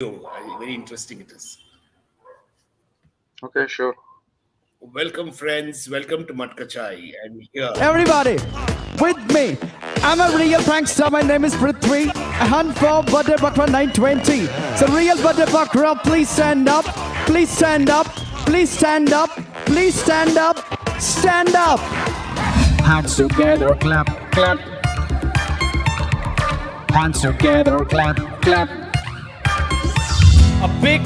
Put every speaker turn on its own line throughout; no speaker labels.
Very interesting it is.
Okay, sure.
Welcome, friends. Welcome to Matka Chai. And here,
Everybody, with me. I'm a real prankster. My name is PRITHVI. I hunt for Butter Buckra 920. So, real Butter Buckra, please stand up. Please stand up. Please stand up. Please stand up. Stand up.
Hands together, clap, clap. Hands together, clap, clap.
A big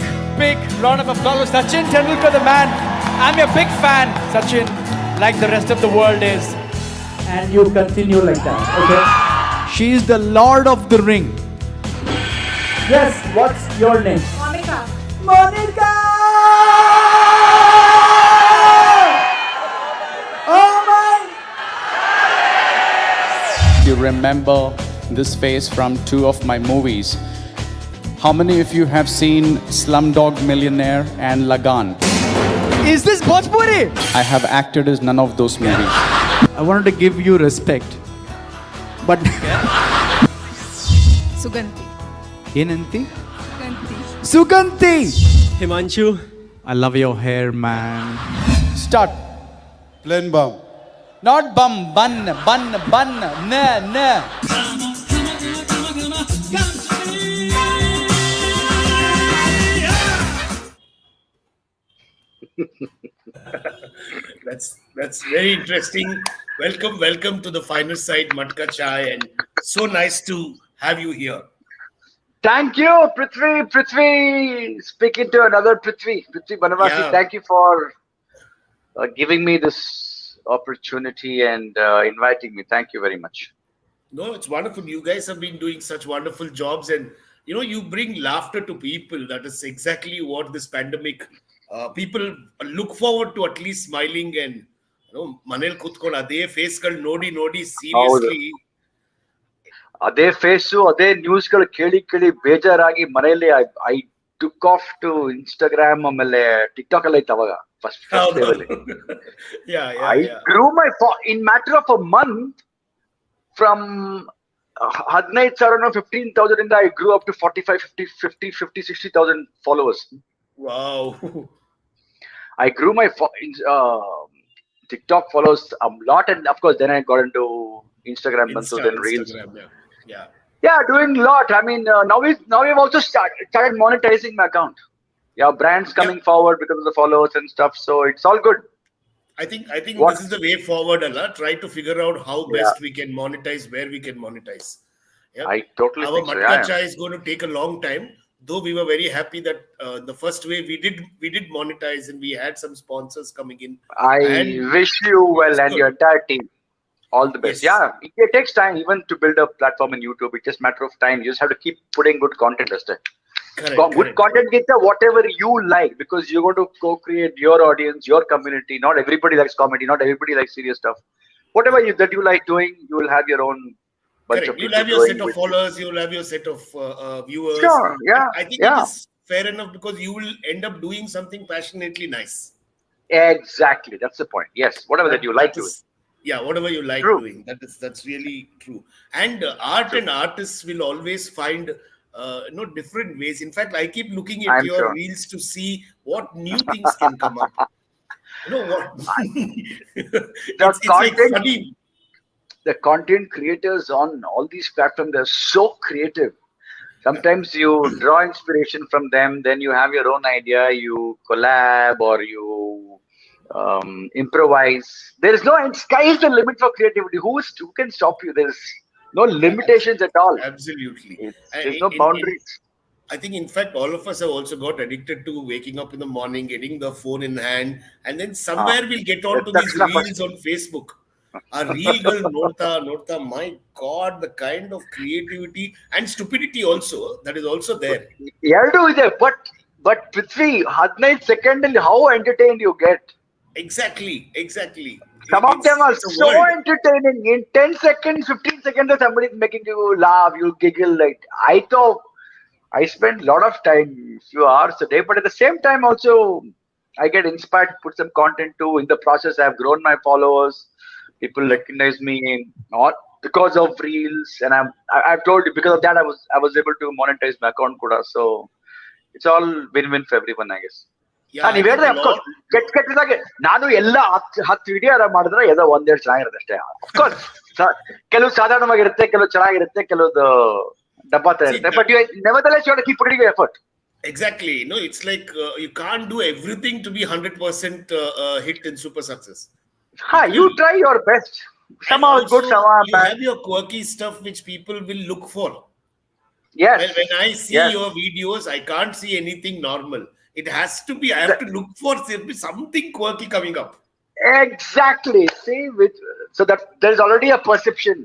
round of applause for Sachin Tendulkar, the man. I'm a big fan, Sachin, like the rest of the world is. And you continue like that, okay? She is the Lord of the Ring. Yes, what's your name?
Monica.
Monica! Oh my!
You remember this face from two of my movies. How many of you have seen Slumdog Millionaire and Lagan?
Is this Bhojpuri?
I have acted as none of those movies.
I wanted to give you respect. But.
Suganti.
Yenanti?
Suganti.
Suganti!
Himanshu.
I love your hair, man.
Start.
Plain bomb.
Not bum, bun, nah.
that's very interesting. Welcome to the final side, Matka Chai, and so nice to have you here.
Thank you, Prithvi. Speaking to another Prithvi Banavasi.
Yeah.
Thank you for giving me this opportunity and inviting me. Thank you very much.
No, it's wonderful. You guys have been doing such wonderful jobs, and you bring laughter to people. That is exactly what this pandemic. People look forward to at least smiling and Manel Kutkon Ade face kal nodi seriously.
ಅದೇ face ಅದೇ ನ್ಯೂಸ್ಗಳು ಕೇಳಿ ಬೇಜಾರಾಗಿ ಮನೆಯಲ್ಲಿ I took off to Instagram ಆಮೇಲೆ TikTok ಎಲ್ಲ ಇತ್ತು ಅವಾಗ first level I grew my in matter of a month from 15,000 15,000 ಇಂದ I grew up to 45 50 60,000 followers.
Wow.
I grew my TikTok follows a lot, and of course then I got into Instagram and so then Reels. Yeah, doing a lot. I mean, now we've also started monetizing my account. Yeah, brands coming forward because of the followers and stuff. So it's all good.
I think this is the way forward, Allah. Try to figure out how best we can monetize, where we can monetize. Yeah.
I totally
Our
think so.
Matka
Yeah.
Chai is going to take a long time. Though we were very happy that the first way we did monetize and we had some sponsors coming in.
I wish you well and your entire team all the best.
Yes.
Yeah, it takes time even to build a platform in YouTube. It's just a matter of time. You just have to keep putting good content. Good content gets whatever you like, because you're going to co-create your audience, your community. Not everybody likes comedy. Not everybody likes serious stuff. Whatever that you like doing, you will have your own bunch of people.
You'll have your set of followers. You'll have your set of viewers.
Sure. Yeah.
I think it is fair enough because you will end up doing something passionately nice.
Exactly. That's the point. Yes. Whatever that you like doing.
Yeah, whatever you like doing. That's really true. And art and artists will always find different ways. In fact, I keep looking at your reels to see what new things can come up. What? It's like funny.
The content creators on all these platforms, they're so creative. Sometimes you draw inspiration from them, then you have your own idea, you collab or you improvise. There is no end. Sky is the limit for creativity. Who can stop you? There's no limitations at all.
Absolutely.
There's no boundaries.
I think, in fact, all of us have also got addicted to waking up in the morning, getting the phone in hand, and then somewhere we'll get onto these reels on Facebook. A real girl, Norta, my God, the kind of creativity and stupidity also that is also there.
But Prithvi, 15 seconds, how entertained you get.
Exactly.
Some of them are so entertaining. In 10 seconds, 15 seconds, somebody is making you laugh, you giggle. Like I spend a lot of time, few hours a day, but at the same time also, I get inspired to put some content too. In the process, I have grown my followers. People recognize me not because of reels, and I've told you because of that I was able to monetize my account kuda. So It's all win-win for everyone, I guess.
Yeah, I
ನೀವ್
think
ಹೇಳಿದ್ರೆ
a
of course
lot.
ಕೆಟ್ಟದಾಗೆ ನಾನು ಎಲ್ಲ ಹತ್ತು video ಮಾಡಿದ್ರೆ ಏನೋ ಒಂದೆರಡು ಚೆನ್ನಾಗಿರುತ್ತೆ ಅಷ್ಟೇ. ಅಫ್ಕೋರ್ಸ್ ಕೆಲವು ಸಾಧಾರಣವಾಗಿರುತ್ತೆ, ಕೆಲವು ಚೆನ್ನಾಗಿರುತ್ತೆ, ಕೆಲವು ಡಬ್ಬಾ ತರ
See,
ಇರುತ್ತೆ. But you nevertheless you have to keep putting your effort.
exactly. No, it's like you can't do everything to be 100% hit in super success.
You try your best.
And
Somehow it's good,
also,
somehow
you
bad.
have your quirky stuff which people will look for.
Yes.
Well, when I see
Yes.
your videos, I can't see anything normal. It has to be, I have to look for something quirky coming up.
Exactly. See, so that there's already a perception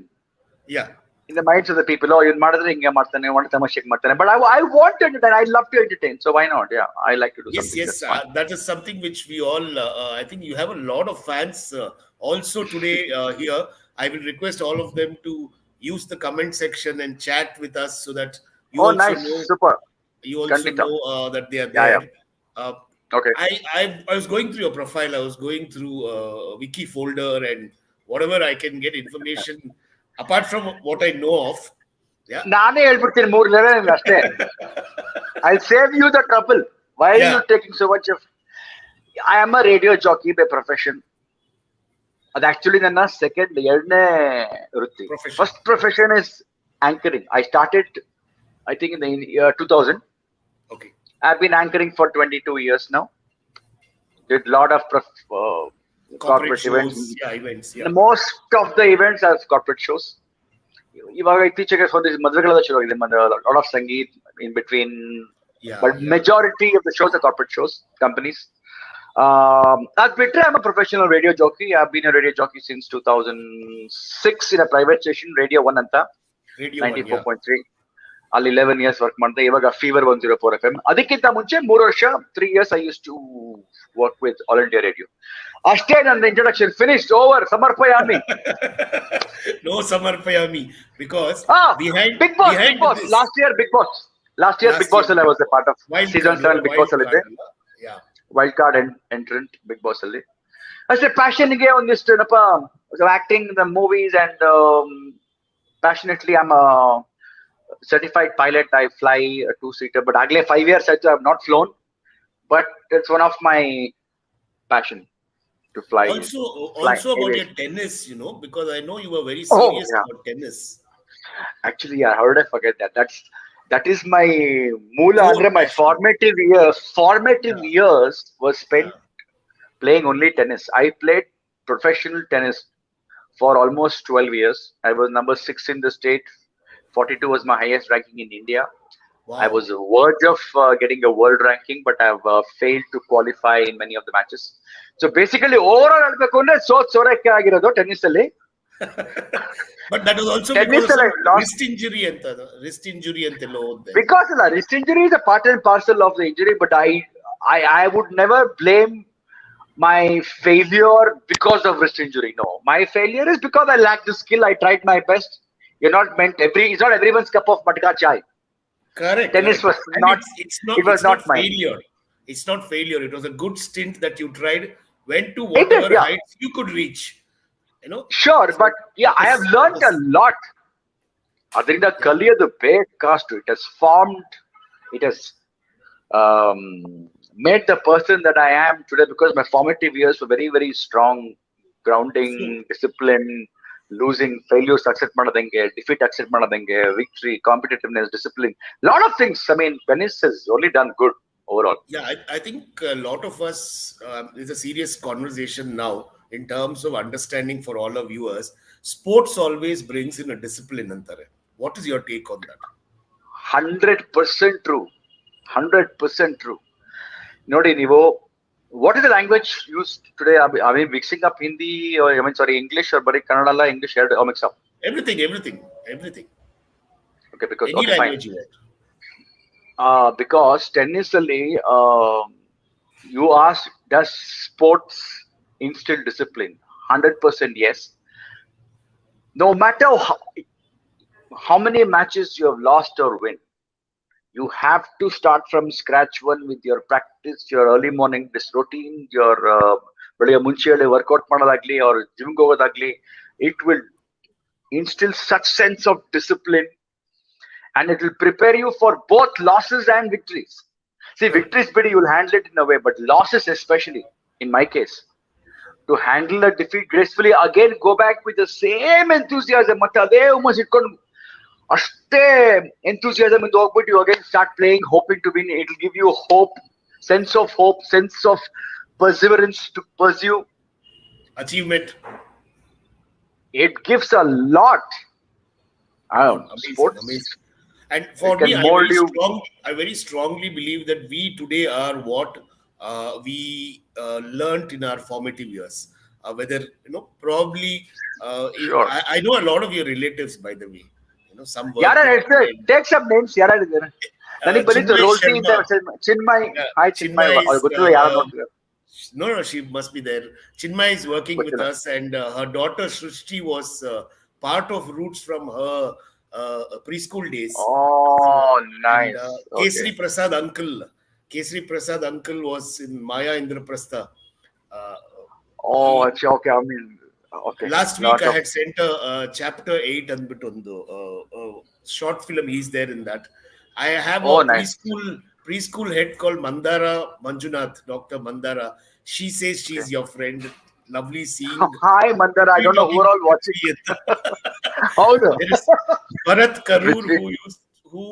Yeah.
in the minds of the people. Oh, you're ಮಾಡಿದ್ರೆ ಹಿಂಗೆ ಮಾಡ್ತಾನೆ, ಒಂದು ತಮಾಷೆಗೆ ಮಾಡ್ತಾನೆ. But I want to entertain. I love to entertain. So why not? Yeah, I like to do
Yes,
something.
yes.
That's fun.
That is something which we all, I think you have a lot of fans also today here. I will request all of them to use the comment section and chat with us so that you
Oh,
also
nice.
know,
Super.
you also
Kandita.
know that they are
Yeah,
there.
yeah. Okay.
I was going through your profile. I was going through wiki folder and whatever I can get information apart from what I know of. Yeah.
ನಾನೇ ಹೇಳ್ಬಿಡ್ತೀನಿ 3 level ಅಷ್ಟೇ. I'll save you the trouble. Why are you taking so much of? I am a radio jockey by profession. ಅದು actually ನನ್ನ ಎರಡನೇ ವೃತ್ತಿ. First profession is anchoring. I started, I think, in the year 2000.
Okay.
I've been anchoring for 22 years now. Did a lot of corporate events.
Yeah, events. Yeah.
Most of the events are corporate shows. ಇವಾಗ ಇತ್ತೀಚೆಗೆ ಮದುವೆಗಳೆಲ್ಲ ಶುರು ಆಗಿದೆ. Lot of sangeet in between.
Yeah.
But majority of the shows are corporate shows, companies. That's bitre. I'm a professional radio jockey. I've been a radio jockey since 2006 in a private station, Radio 1 anta.
Radio
94.3. ಅಲ್ಲಿ 11 years work ಮಾಡಿದೆ. ಇವಾಗ fever 104 FM. ಅದಕ್ಕಿಂತ ಮುಂಚೆ 3 ವರ್ಷ 3 years I used to work with All India Radio. ಅಷ್ಟೇ ನನ್ನ introduction. Finished, over. ಸಮರ್ಪಯಾಮಿ.
No samarpayami, because behind
Big Boss,
behind
Big Boss.
this,
Last year Big Boss Big Boss I was a part of. Season 7 Big Boss allitte.
Yeah.
Wild card entrant Big Boss ಅಲ್ಲಿ. ಅಷ್ಟೇ passion ಗೆ ಒಂದಿಷ್ಟು ಏನಪ್ಪ, acting, the movies, and passionately I'm a certified pilot. I fly a 2-seater, but agले 5 years I have not flown, but it's one of my passion to fly.
Also about your tennis, because I know you were very serious about tennis.
Actually, yeah, how did I forget that? That is my moola. Andre my formative years was spent playing only tennis. I played professional tennis for almost 12 years. I was number 6 in the state. 42 was my highest ranking in India. Wow. I was on the verge of getting a world ranking, but I have failed to qualify in many of the matches. So basically, overall, sorakke agirodu tennis alli.
But that was also
tennis
because of
wrist
injury antello odde.
Because the wrist injury is a part and parcel of the injury, but I would never blame my failure because of wrist injury. No, my failure is because I lacked the skill. I tried my best. It's not everyone's cup of matka chai.
Correct.
Tennis was not. It was not
failure. It's not failure. It was a good stint that you tried. Went to whatever heights you could reach.
Sure, but yeah, I have learned a lot. Adrinda kaliyadu ಬೇಕಾಷ್ಟು. It has formed. It has made the person that I am today, because my formative years were very, very strong. Grounding, discipline, losing, failures accept madadange, defeat accept madadange, victory, competitiveness, discipline, lot of things. I mean, tennis has only done good overall.
Yeah, I think a lot of us, it's a serious conversation now in terms of understanding for all our viewers. Sports always brings in a discipline antare. What is your take on that?
100% true. 100% true. Nodi nivo, what is the language used today? Are we mixing up Hindi or English, or bari Kannada la English or mix up?
Everything.
Okay, because
any language you
want. Because tennis alli, you ask, does sports instill discipline? 100% yes. No matter how many matches you have lost or win, you have to start from scratch one with your practice, your early morning routine, your ಬೆಳಿಗ್ಗೆ ಮುಂಚೆ workout ಮಾಡೋದಾಗ್ಲಿ or gym ಹೋಗೋದಾಗ್ಲಿ. It will instill such sense of discipline, and it will prepare you for both losses and victories. See, victories, bidi, you'll handle it in a way, but losses, especially in my case, to handle a defeat gracefully, again go back with the same enthusiasm. ಮತ್ತೆ ಅದೇ ಹುಮ್ಮಸ್ ಇಟ್ಕೊಂಡು ಅಷ್ಟೇ enthusiasm ಇಂದ ಹೋಗ್ಬಿಟ್ಟು you again start playing, hoping to win. It'll give you hope, sense of perseverance to pursue.
Achievement.
It gives a lot. I don't know,
Amazing,
sports.
amazing. And for
It can
me,
mold you.
I very strongly believe that we today are what we learnt in our formative years. Whether probably
Sure.
I know a lot of your relatives, by the way. Some work.
ಯಾರ take some names. ಯಾರ ಇದ್ದಾರೆ ನನಗೆ ಬಂದಿತ್ತು
Chinmay
ರೋಸಿ ಇಂದ
Sharma.
Chinmay. Hi Chinmay,
Chinmay
ಅವ್ರು
is,
ಗೊತ್ತಿಲ್ಲ ಯಾರು ನೋಡ್ತಿದ್ದಾರೆ.
no, she must be there. Chinmay is working with us, and her daughter Shrishti was part of roots from her preschool days.
Oh, nice.
And
Okay.
Kesri Prasad uncle was in Maya Indraprastha.
Oh, okay. I mean, okay.
Last week I had sent a chapter 8 ಅಂದ್ಬಿಟ್ಟು short film. He's there in that. I have a
nice.
preschool head called Mandara Manjunath, Dr. Mandara. She says she's your friend. Lovely seeing.
Hi, Mandara. I don't know who are all watching. ಹೌದು.
There is Bharat Karur who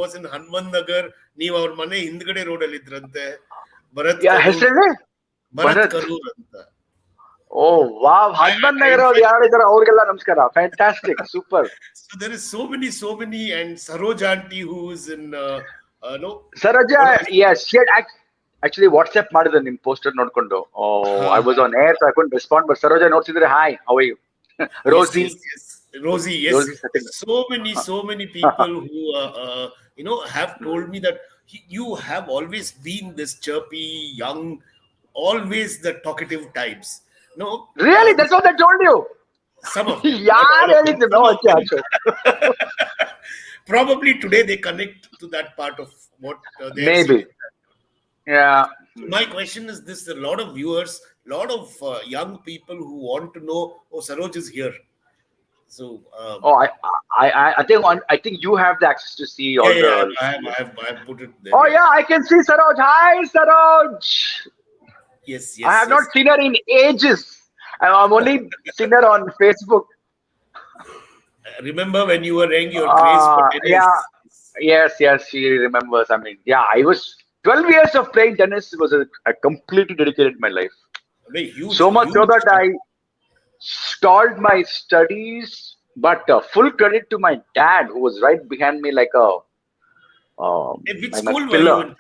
was in Hanuman Nagar. ನೀವು ಅವ್ರ ಮನೆ ಹಿಂದ್ಗಡೆ road ಅಲ್ಲಿ ಇದ್ರಂತೆ. ಭರತ್ ಕರೂರ್ ಅಂತ.
ಓ wow, Hanuman ನಗರ ಅವ್ರು ಯಾರಿದ್ದಾರೆ ಅವ್ರಿಗೆಲ್ಲ ನಮಸ್ಕಾರ. Fantastic, super.
So there is so many, and Saroj aunty who is in
Saroja, yes, she had actually WhatsApp ಮಾಡಿದ್ರು ನಿಮ್ ಪೋಸ್ಟರ್ ನೋಡ್ಕೊಂಡು. I was on air, so I couldn't respond, but Saroja notiಸಿದ್ರೆ, hi, how are you? Rosie.
Yes. Rosie, yes. So many people who have told me that you have always been this chirpy, young, always the talkative types. No,
really? That's what I told you.
Some of
yaar ಹೇಳಿದ್ದು. No, okay.
Probably today they connect to that part of what they
maybe. Yeah.
My question is this: a lot of viewers, lot of young people who want to know, Saroj is here. So
I think you have the access to see all the.
I have put it there.
Oh yeah, I can see Saroj. Hi, Saroj.
Yes.
I have not seen her in ages. I'm only seen her on Facebook.
Remember when you were wearing your craze for tennis?
Yeah. Yes, she remembers. I mean, yeah, I was 12 years of playing tennis. Was I completely dedicated my life.
Huge,
so much so that I stalled my studies, but full credit to my dad, who was right behind me like a
which school were you in?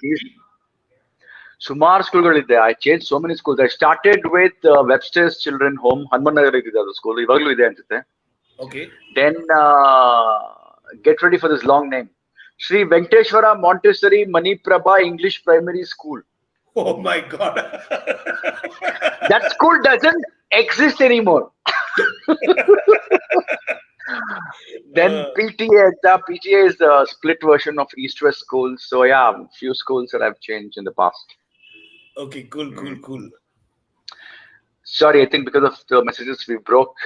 Sumar schoolಗಳಿದೆ. I changed so many schools. I started with Webster's Children Home, Hanuman Nagar ಇದೆ ಅದು school, ಇವಾಗಲೂ ಇದೆ ಅನ್ಸುತ್ತೆ.
Okay.
Then get ready for this long name. Sri Venkateshwara Montessori Maniprabha English Primary School.
Oh my God.
That school doesn't exist anymore. Then PTA is the split version of East-West schools. So yeah, few schools that I've changed in the past.
Okay, cool.
Sorry, I think because of the messages we broke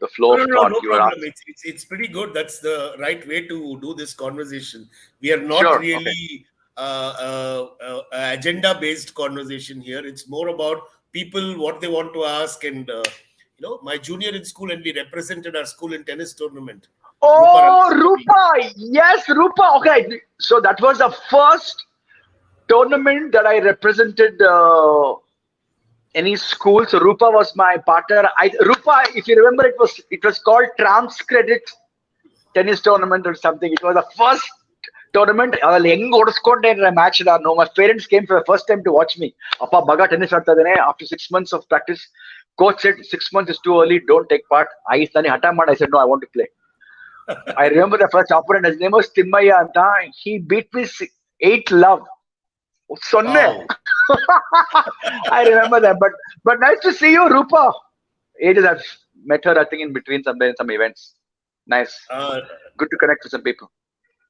the flow of thought.
No problem. It's pretty good. That's the right way to do this conversation. We are not really agenda-based conversation here. It's more about people, what they want to ask. And my junior in school, and we represented our school in tennis tournament.
Oh, Rupa! Yes, Rupa. Okay, so that was the first tournament that I represented any school. So Rupa was my partner. Rupa, if you remember, it was called Transcredit Tennis Tournament or something. It was the first tournament. Match. No, my parents came for the first time to watch me. Appa baga tennis after 6 months of practice. Coach said 6 months is too early. Don't take part. I said no, I want to play. I remember the first opponent. His name was Timmaya. He beat me 8-love. Sonne. I remember that. But nice to see you, Rupa. Ages I've met her, I think, in between some events. Nice. Good to connect with some people.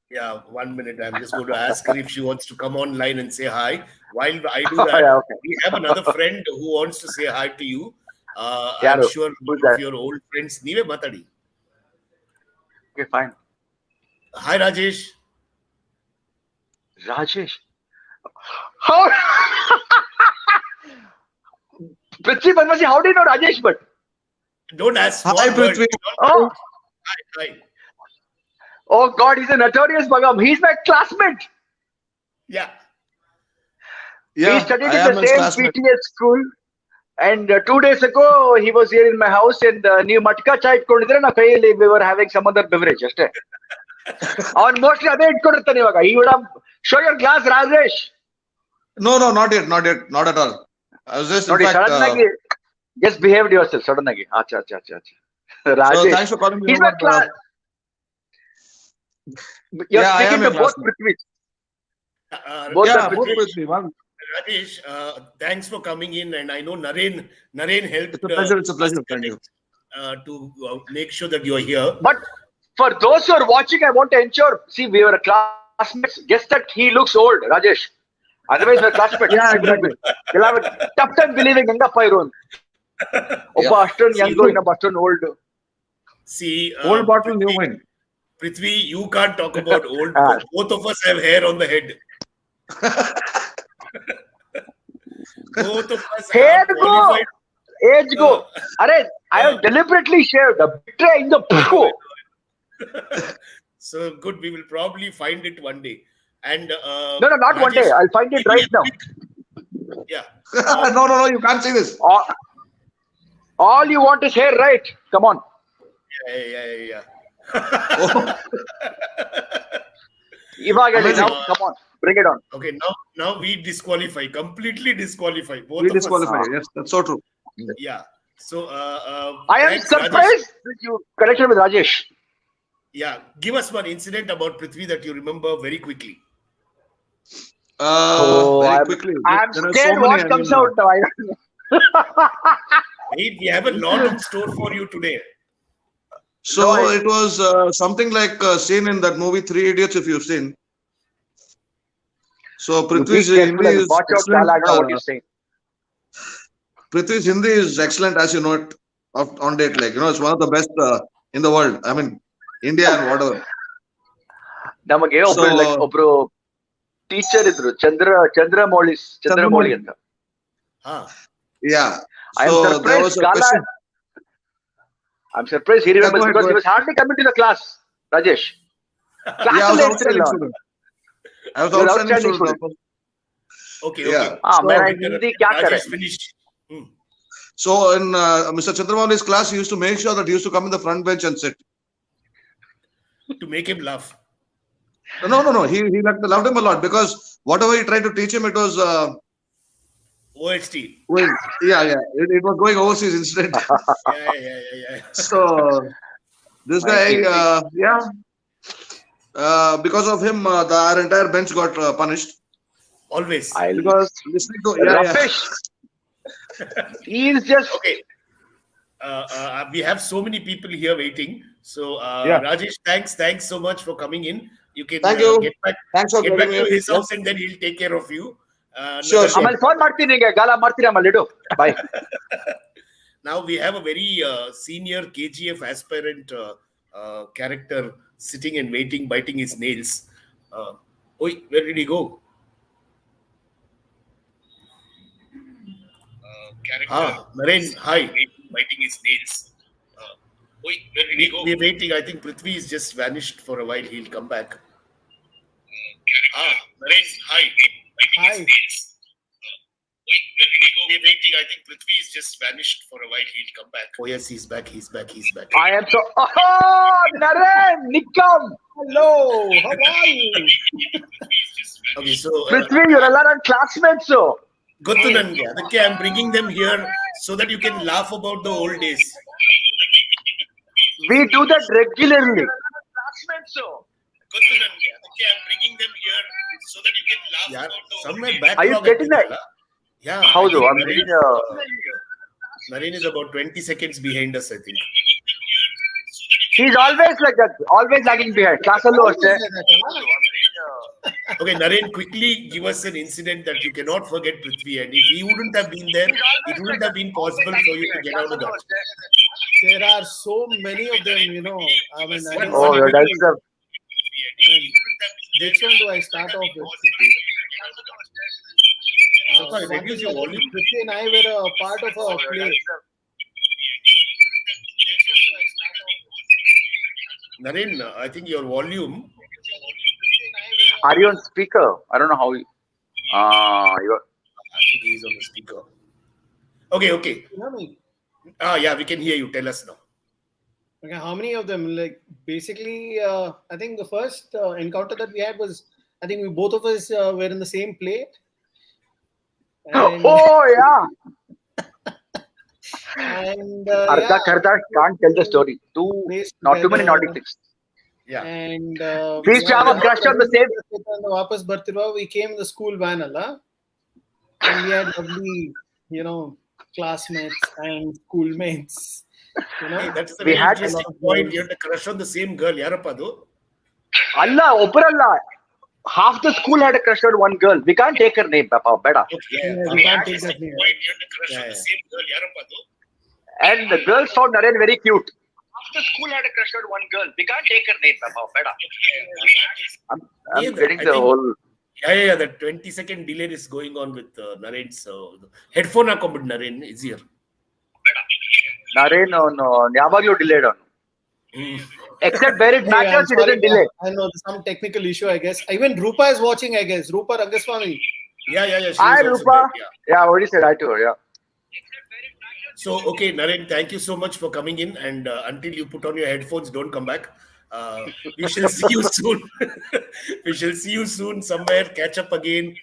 Yeah, 1 minute. I'm just going to ask her if she wants to come online and say hi. While I do that,
okay.
We have another friend who wants to say hi to you. I'm sure one of your old friends. Nive Matadi.
Okay, fine.
Hi, Rajesh.
Rajesh. How? Prithvi Banwasi, how do you know Rajesh Bhatt?
Don't ask small
Hi,
words.
Prithvi.
Oh,
Hi.
oh God, he's a notorious bugam. He's my classmate.
Yeah.
We
Yeah,
studied
I
in
am
the
his
same
classmate.
PTS school. And 2 days ago, he was here in my house and new Matka chai itkondiದ್ರೆ na kayಯಲ್ಲಿ we were having some other beverage ಅಷ್ಟೇ. ಅವನು mostly ಅದೇ ಇಟ್ಕೊಂಡಿರ್ತಾನೆ ಇವಾಗ. He would have show your glass, Rajesh.
No, not yet, not at all. I was just, in
ನೋಡಿ
fact,
sudden ಆಗಿ just behaved yourself sudden ಆಗಿ. ಅಚ್ಚಾ.
so
Rajesh.
thanks for calling me
He's
over.
my class. You're
Yeah, I
speaking
am
to
your
both
classmate.
Prithvi. Both
Yeah,
are
both
Prithvi.
Prithvi. One.
Rajesh, thanks for coming in, and I know Naren helped.
It's a pleasure. It's a pleasure.
us
Thank you.
to make sure that you're here.
But for those who are watching, I want to ensure. See, we were classmates. Guess that he looks old, Rajesh. Otherwise, we're classmates.
Yeah, exactly.
You'll have a tough time believing Yanga Pyron. Obba ಅಷ್ಟೊಂದು young, ಇನ್ನೊಬ್ಬ ಅಷ್ಟೊಂದು old.
See,
Old bottle, new wine.
Prithvi, you can't talk about old. Because both of us have hair on the head. Both of us
Hair
are
go,
qualified.
age go. Arey, I have deliberately shaved. Betray in the poo.
So good, we will probably find it one day. And
No, not one day.
Rajesh,
I'll find it
give me
right
a
now.
quick- Yeah.
No, you can't say this.
All you want is hair, right? Come on.
Yeah.
ಇವಾಗ ಹೇಳಿ,
Amazing.
now, come on, bring it on.
Okay, now we disqualify, completely disqualify both
We
of us.
disqualify. Yes, that's so true.
Yeah. So
I am
thanks,
surprised that you connected with Rajesh.
Rajesh. Yeah, give us one incident about Prithvi that you remember very quickly.
Very
I'm,
quickly.
I'm
There are
scared
so many,
what comes out now.
Hey, we have a lot in store for you today.
So it was something like a scene in that movie Three Idiots, if you've seen. So Prithvi's Hindi is
Watch out,
excellent.
Kala, I don't know what you're saying.
Prithvi's Hindi is excellent, as you know it, on date. Like, it's one of the best in the world. I mean, India and whatever.
ನಮಗೆ ಒಬ್ರು teacher ಇದ್ರು, ಚಂದ್ರಮೌಳಿ ಅಂತ.
Yeah.
I am
So there
surprised
was a
Kala.
question.
I'm surprised he remembers
go ahead,
because
go
he was hardly coming to the class. Rajesh. Class
Yeah, I was
alone
outstanding
still
student. I was
You were
outstanding
outstanding
student.
Okay.
Yeah.
मैं
So,
Hindi क्या करे?
Rajesh finished.
So in Mr. Chandramauli's class, he used to make sure that he used to come in the front bench and sit.
To make him laugh.
No. He loved him a lot because whatever he tried to teach him, it was
OHT.
yeah. It was going overseas instead.
Yeah.
So this guy, because of him, our entire bench got punished.
Always.
Because listening to
Ramesh. He is just
Okay. We have so many people here waiting. So Rajesh, thanks so much for coming in. You can
Thank you.
get back
Thanks for
to
getting me.
his house and then he'll take care of you.
Sure.
ಆಮೇಲೆ phone ಮಾಡ್ತೀನಿ ನಿಂಗೆ, ಗಾಲ ಮಾಡ್ತೀರಿ ಆಮೇಲೆ ಇಡು. Bye.
Now we have a very senior KGF aspirant character sitting and waiting, biting his nails. Where did he go? Naren, hi. Biting his nails. Where did he go? We're waiting. I think Prithvi is just vanished for a while. He'll come back. Naren, hi. Biting his nails. Where did he go? We're waiting. I think Prithvi is just vanished for a while. He'll come back. Oh yes, he's back.
I am so. Oh, Naren, Nikam. Hello. How are you?
Okay, so
Prithvi, you're a lot of classmates, so.
ಗೊತ್ತು ನನ್ಗೆ, ಅದಕ್ಕೆ I'm bringing them here so that you can laugh about the old days.
We do that regularly. Classmates, so.
ಗೊತ್ತು ನನ್ಗೆ, ಅದಕ್ಕೆ I'm bringing them here so that you can laugh about the somewhere back.
Are you getting that?
Yeah.
ಹೌದು,
Naren is about 20 seconds behind us, I think.
He's always like that, always lagging behind. Class allo ಅಷ್ಟೇ.
Okay, Naren, quickly give us an incident that you cannot forget, Prithvi, and if he wouldn't have been there, it wouldn't have been possible for you to get out of that.
There are so many of them, I mean, I don't
Oh,
know.
that's a.
Which one do I start off with?
Sorry, reduce your volume.
Prithvi and I were a part of a play.
Naren, I think your volume.
Are you on speaker? I don't know how you. You're.
I think he's on the speaker. Okay.
You know me?
Yeah, we can hear you. Tell us now.
Okay, how many of them? Like basically, I think the first encounter that we had was, I think we both of us were in the same play. And,
Oh yeah.
and
Arda Karda can't tell the story. Not too many naughty things.
Yeah.
And
We used to have a crush on the same.
Vapas Bartirva, we came in the school van, Allah, and we had lovely, classmates and schoolmates.
Hey, that's a
We
very
had
interesting point. You had a crush on the same girl. Yarappa, though.
Allah, Operalla. Half the school had a crush on one girl. We can't take her name, Papa. Better.
Yeah,
we can't take that name.
You had a crush on the same girl. Yarappa, though.
And the girls found Naren very cute. Half the school had a crush on one girl. We can't take her name, Papa. Better. I'm getting the whole.
Yeah. The 20-second delay is going on with Naren. So headphone hakonbiಟ್ಟು Naren is here.
Naren, no. Yavaglu delayed on. Except where it matters, it doesn't delay.
I know there's some technical issue, I guess. Even Rupa is watching, I guess. Rupa Rangaswamy.
Yeah.
Hi, Rupa. Yeah, what you said, I told her, yeah.
So, okay, Naren, thank you so much for coming in. And until you put on your headphones, don't come back. We shall see you soon. We shall see you soon somewhere, catch up again.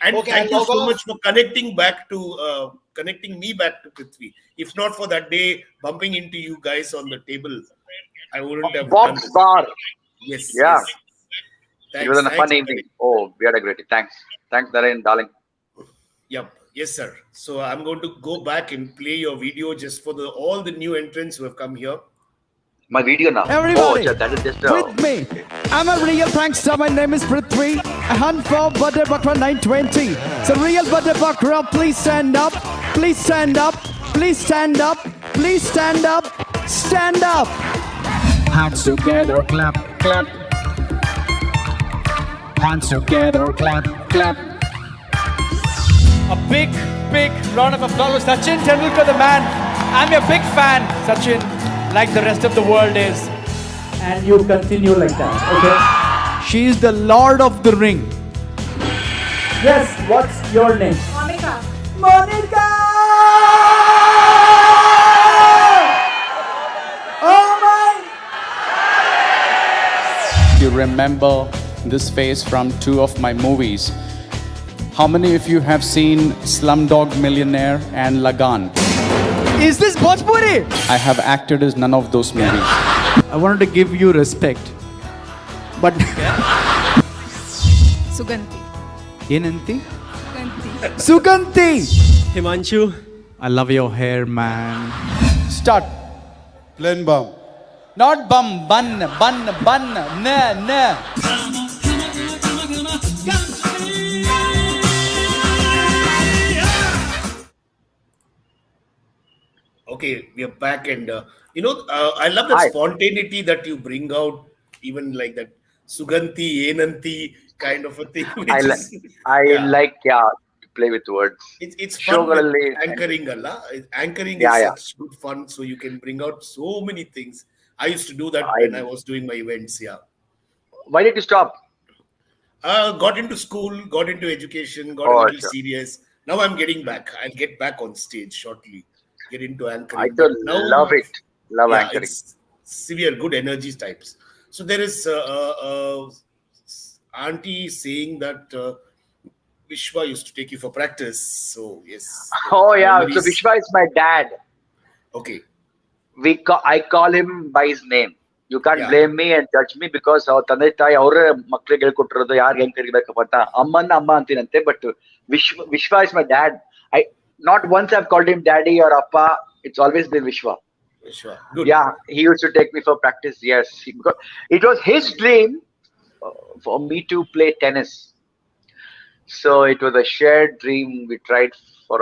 And thank you so much for connecting me back to Prithvi. If not for that day bumping into you guys on the table, I wouldn't have
Bob's
done this.
Bar.
Yes.
Yeah.
Yes. Thanks,
It was a fun
Naren.
evening. Oh, we had a great day. Thanks, Naren, darling.
Yep. Yes, sir. So I'm going to go back and play your video just for all the new entrants who have come here.
My video now.
Everybody,
Oh, that is just
with me. I'm a real prankster. My name is PRITHVI. I hunt for Butterbakra 920. So real Butterbakra, please stand up. Please stand up. Please stand up. Please stand up. Stand up. Hands together, clap, clap. Hands together, clap, clap. A big round of applause. Sachin Tendulkar, the man. I'm a big fan, Sachin, like the rest of the world is. And you continue like that, okay? She is the Lord of the Ring. Yes, what's your name?
Monica.
Monica! Oh my!
You remember this face from 2 of my movies. How many of you have seen Slumdog Millionaire and Lagan?
Is this Bhojpuri?
I have acted as none of those movies.
I wanted to give you respect. But...
Suganti.
Yenanti?
Suganti.
Suganti!
Himanshu.
I love your hair, man. Start.
Plain bomb.
Not bum, bun, na.
Okay, we are back, and I love that spontaneity that you bring out, even like that Suganti, Enanti kind of a thing.
I like to play with words.
It's fun with anchoring, Allah. Anchoring is such good fun, so you can bring out so many things. I used to do that when I was doing my events. Yeah.
Why did you stop?
Got into school, got into education, got a little serious. Now I'm getting back. I'll get back on stage shortly. Get into anchoring.
I love it. Love anchoring.
It's severe, good energy types. So there is auntie saying that Vishwa used to take you for practice. So yes.
Oh yeah. So Vishwa is my dad.
Okay.
I call him by his name. You can't blame me and judge me because our ತಂದೆ ತಾಯಿ ಅವರ ಮಕ್ಕಳಿಗೆ ಹೇಳ್ಕೊಟ್ಟಿರೋದು ಯಾರು ಹೆಂಗ್ ಕರಿಬೇಕಪ್ಪ ಅಂತ ಅಮ್ಮನ ಅಮ್ಮ ಅಂತೀನಂತೆ. But Vishwa is my dad. Not once I've called him daddy or appa. It's always been Vishwa.
Vishwa. Good.
Yeah, he used to take me for practice. Yes, because it was his dream for me to play tennis. So it was a shared dream. We tried for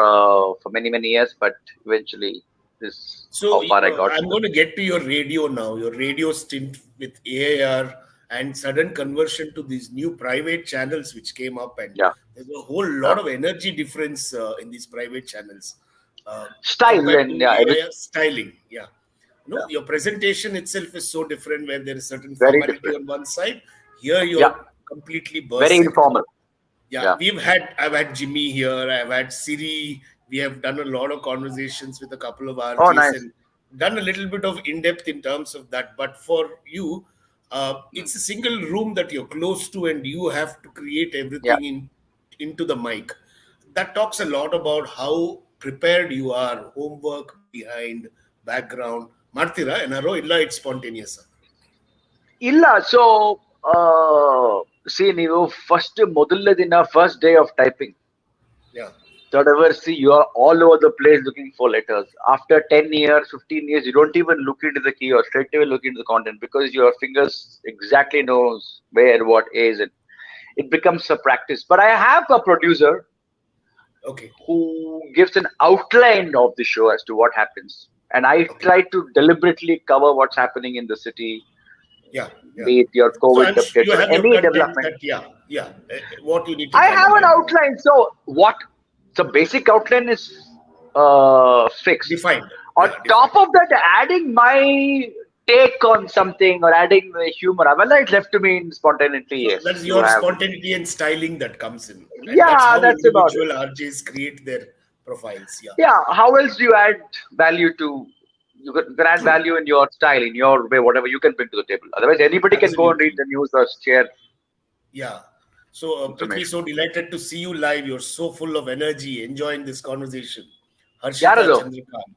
many years, but eventually this how far I got.
I'm going to get to your radio now. Your radio stint with AIR and sudden conversion to these new private channels which came up, and
Yeah.
there's a whole lot of energy difference in these private channels
Style
compared to
and everything.
styling. Yeah, your presentation itself is so different, where there is certain
Very
formality
different.
on one side. Here
Yeah.
you're completely
Very
burst.
informal.
Yeah,
Yeah.
I've had Jimmy here, I've had Siri. We have done a lot of conversations with a couple of
Oh,
RJs
nice.
and done a little bit of in depth in terms of that. But for you, it's a single room that you're close to, and you have to create
Yeah.
everything into the mic. That talks a lot about how prepared you are, homework behind, background. Martira, enaro illa it's spontaneous.
ಇಲ್ಲ so C ನೀವು first ಮೊದಲನೇ ದಿನ first day of typing
Yeah.
whatever, see, you are all over the place looking for letters. After 10 years, 15 years, you don't even look into the key or straight away look into the content, because your fingers exactly knows where what is, and it becomes a practice. But I have a producer
Okay.
who gives an outline of the show as to what happens, and I try to deliberately cover what's happening in the city,
Yeah.
be it your
So
COVID
you
updates or
have your
any
content
development.
that, what you need to
I
cover.
have an outline. So what the basic outline is fixed.
Defined.
On top of that, adding my take on something or adding the humor, well, it's left to me in spontaneity.
So
Yes,
that is
you
your
have.
spontaneity and styling that comes in. And that's
Yeah,
how
that's about
individual
it.
RJs create their profiles. Yeah.
Yeah, how else do you add value to? You can add
True.
value in your style, in your way, whatever you can bring to the table. Otherwise, anybody can go and read
Absolutely.
the news or share
Yeah. So, Prithvi,
information.
so delighted to see you live. You're so full of energy, enjoying this conversation. Harshita
Yarado.
Chandrakant.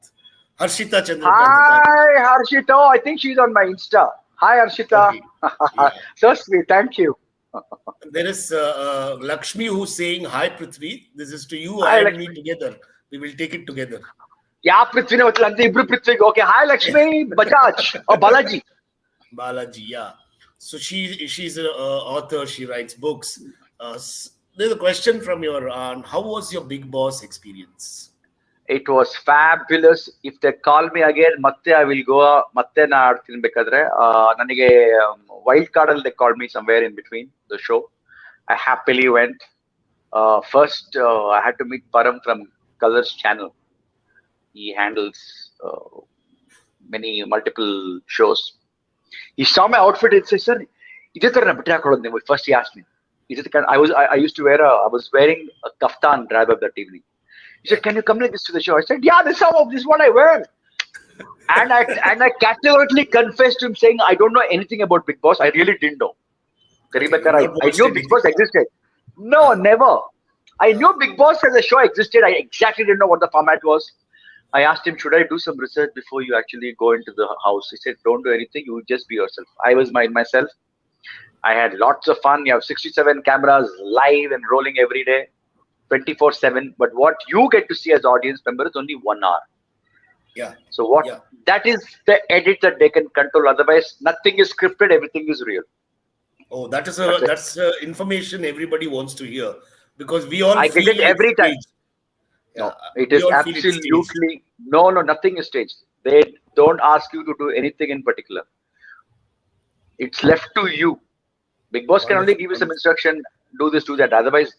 Harshita Chandrakant.
Hi, Harshita. I think she's on my Insta. Hi, Harshita.
Okay. Yeah.
So sweet. Thank you.
There is Lakshmi who's saying, Hi, Prithvi. This is to you
Hi,
and me
Lakshmi.
together. We will take it together.
Yeah, Prithvi ne मतलब अंदर इब्रू Prithvi. Okay, hi Lakshmi, Bajaj or Balaji.
Balaji, yeah. So she's an author. She writes books. There's a question from your aunt. How was your Big Boss experience?
It was fabulous. If they call me again, ಮತ್ತೆ I will go. ಮತ್ತೆ ನಾ ಆಡ್ತೀನಿ ಬೇಕಾದ್ರೆ. ನನಗೆ wild card ಅಲ್ಲಿ they called me somewhere in between the show. I happily went. First, I had to meet Param from Colors Channel. He handles multiple shows. He saw my outfit and said, "Sir, इधर तरह बट्टा खोल दे." First he asked me. He said, I used to I was wearing a kaftan drive-up that evening. He said, "Can you come like this to the show?" I said, "Yeah, this is what I wear." and I categorically confessed to him, saying, "I don't know anything about Big Boss. I really didn't know."
Okay,
I knew Big Boss existed. No, never. I knew Big Boss as a show existed. I exactly didn't know what the format was. I asked him, "Should I do some research before you actually go into the house?" He said, "Don't do anything. You just be yourself." I was myself. I had lots of fun. You have 67 cameras live and rolling every day, 24/7. But what you get to see as audience member is only 1 hour.
Yeah.
So that is the edit that they can control. Otherwise, nothing is scripted. Everything is real.
Oh, that's information everybody wants to hear, because we all
I
feel
get it every time.
staged.
No,
Yeah,
it
we
is
all feel it's staged.
absolutely no, nothing is staged. They don't ask you to do anything in particular. It's left to you. Big Boss can only give you some instruction, do this, do that. Otherwise,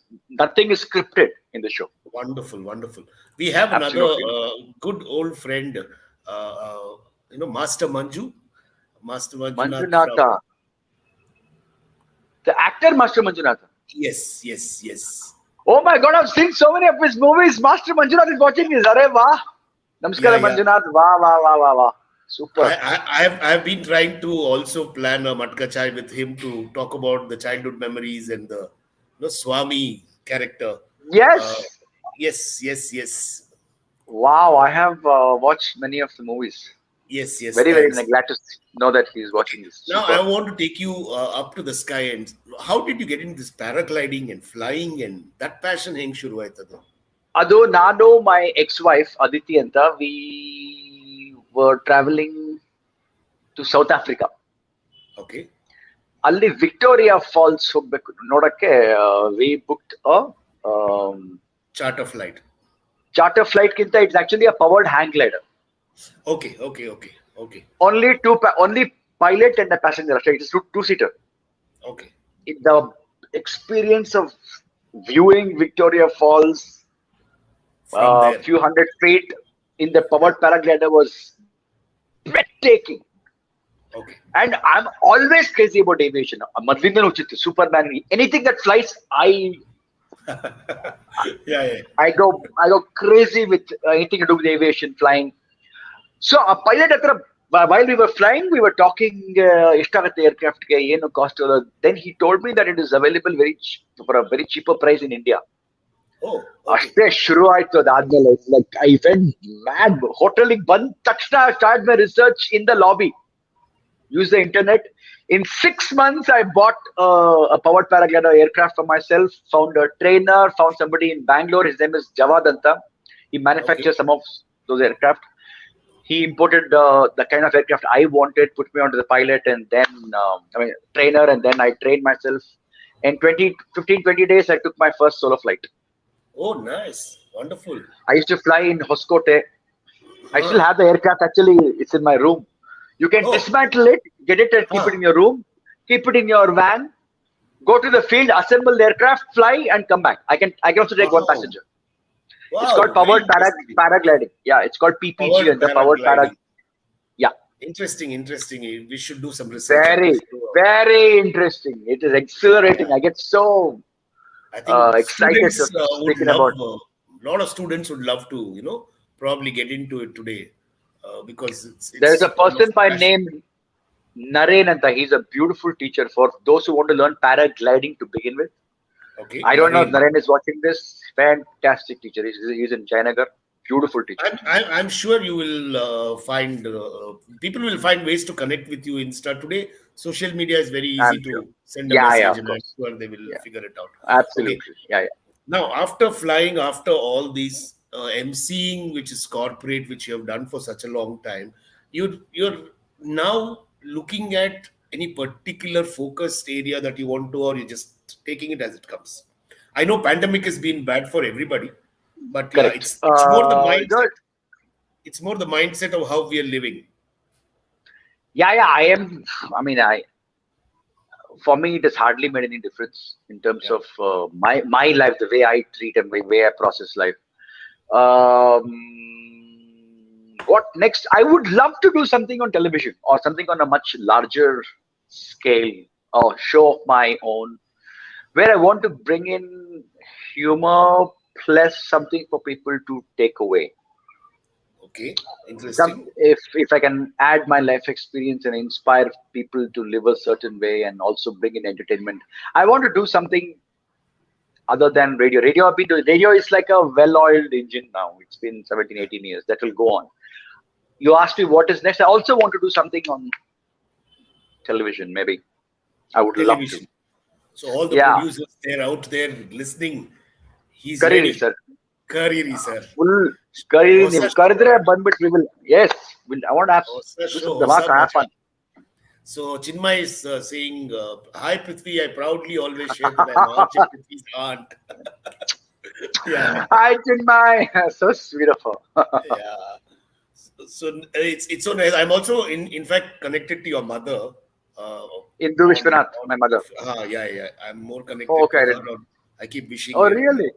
nothing is scripted in the show.
Wonderful. We have
Absolutely.
another good old friend, Master Master Manjunath
Manjunatha. The actor Master Manjunatha.
Yes.
Oh my God, I've seen so many of his movies. Master Manjunath is watching this. Arey wah. Namaskar, Manjunath. Wah. Super.
I've been trying to also plan a Matka chai with him to talk about the childhood memories and the Swami character.
Yes.
Yes.
Wow, I have watched many of the movies.
Yes.
Very glad to know that he's watching this.
Now, I want to take you up to the sky. And how did you get into this paragliding and flying, and that passion heng shuru aitadu?
Adu nanu, my ex-wife Aditi anta, we were traveling to South Africa.
Okay.
ಅಲ್ಲಿ Victoria Falls ಹೋಗ್ಬೇಕು ನೋಡಕ್ಕೆ we booked a
charter flight.
Charter flight ಕಿಂತ it's actually a powered hang glider.
Okay.
Only pilot and a passenger. It is two-seater.
Okay.
The experience of viewing Victoria Falls
From
a
there.
few hundred feet in the
Yeah.
powered paraglider was breathtaking.
Okay.
And I'm always crazy about aviation. Madlindan Uchittu, Superman, anything that flies,
Yeah, yeah.
I go crazy with anything to do with aviation, flying. So a pilot while we were flying, we were talking ಎಷ್ಟಾಗತ್ತೆ aircraft ಗೆ ಏನು cost. Then he told me that it is available for a very cheaper price in India.
Oh, okay.
ಅಷ್ಟೇ ಶುರು ಆಯ್ತು ಅದಾದ್ಮೇಲೆ. Like I went mad. ಹೋಟೆಲಿಗೆ ಬಂದ ತಕ್ಷಣ I started my research in the lobby. Use the internet. In 6 months, I bought a powered paraglider aircraft for myself. Found a trainer. Found somebody in Bangalore. His name is Jawad Anta. He manufactures
Okay.
some of those aircraft. He imported the kind of aircraft I wanted, put me onto the pilot, and then trainer, and then I trained myself. In 20 days, I took my first solo flight.
Oh, nice. Wonderful.
I used to fly in Hoskote. I still
Huh.
have the aircraft. Actually, it's in my room. You can
Oh.
dismantle it, get it, and keep
Huh.
it in your room. Keep it in your van. Go to the field, assemble the aircraft, fly, and come back. I can also take one
Wow.
passenger. It's
Wow.
called
Very
powered
interesting.
paragliding. Yeah, it's called PPG,
Powered
and the powered
paragliding.
Yeah,
Interesting, interesting. We should do some research on
very,
this too.
very interesting. It is exhilarating.
Yeah.
I get so
I think
excited
students would
speaking
love,
about.
a lot of students would love to, probably get into it today, because
There
it's
is a
one of
person
the
by
passion.
name Narenanta. He's a beautiful teacher for those who want to learn paragliding to begin with.
Okay,
I don't know if
Naren.
Naren is watching this. Fantastic teacher. He's in Jayanagar. Beautiful teacher.
I'm sure you will find people will find ways to connect with you Insta today. Social media is very easy
I'm
to
sure.
send a
Yeah,
message,
of
and I'm
course.
sure they will
Yeah,
figure it out. Okay.
absolutely. Yeah.
Now, after flying, after all these emceeing, which is corporate, which you have done for such a long time, you're now looking at any particular focused area that you want to, or you're just taking it as it comes. I know pandemic has been bad for everybody, but yeah,
Correct.
it's more the
Good.
mindset. It's more the mindset of how we are living.
Yeah. I am. I mean, for me, it has hardly made any difference in terms
Yeah.
of my life, the way I treat and the way I process life. Um, what next? I would love to do something on television or something on a much larger scale, or show of my own, where I want to bring in humor plus something for people to take away.
Okay, interesting.
If I can add my life experience and inspire people to live a certain way and also bring in entertainment, I want to do something other than radio. Radio I've been doing. Radio is like a well-oiled engine now. It's been 17, 18 years. That will go on. You asked me what is next. I also want to do something on television. Maybe I would love to.
Television. So all the
Yeah,
producers they're out there listening. He's
Kariri
ready.
sir.
Kariri, sir.
Full Kariri.
ಹೊಸ
ನೀವು ಕರೆದ್ರೆ ಬಂದ್ಬಿಟ್ಟು we will. Yes, I want to have
ಹೊಸ
do
show,
some
ಹೊಸ
dhamaka
ಮಜಾ.
happen.
So Chinmay is saying, "Hi Prithvi, I proudly always share that I'm Archie Prithvi's aunt." Yeah,
Hi, Chinmay. So sweet of her.
yeah. So it's so nice. I'm also in fact connected to your mother.
Indu Vishwanath, my mother.
Yeah. I'm more connected
Oh, okay.
to her. Or I keep wishing
Oh,
her.
really?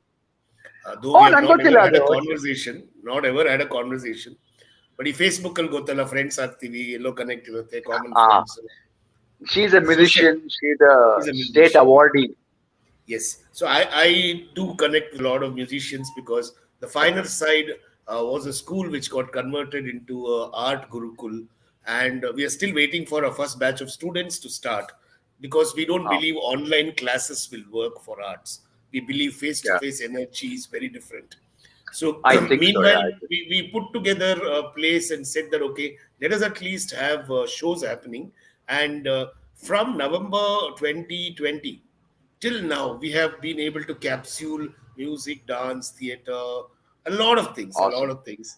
Though
Oh,
we have
ನಂಗೆ
not
ಗೊತ್ತಿಲ್ಲ
ever had
ಅದು.
a conversation, not ever had a conversation. But ಈ Facebook ಅಲ್ಲಿ ಗೊತ್ತಲ್ಲ friends ಆಗ್ತೀವಿ ಎಲ್ಲೋ connect ಇರುತ್ತೆ common
Ah,
friends
she's a
social.
musician. She's a
He's a
state
musician.
awardee.
Yes. So I do connect with a lot of musicians because the finer side was a school which got converted into a art gurukul, and we are still waiting for our first batch of students to start because we don't
Oh,
believe online classes will work for arts. We believe
yeah.
face-to-face energy is very different. So
I think so.
meanwhile,
Yeah.
we put together a place and said that, okay, let us at least have shows happening. And from November 2020 till now, we have been able to capsule music, dance, theater, a lot of things, a lot
Awesome.
of things.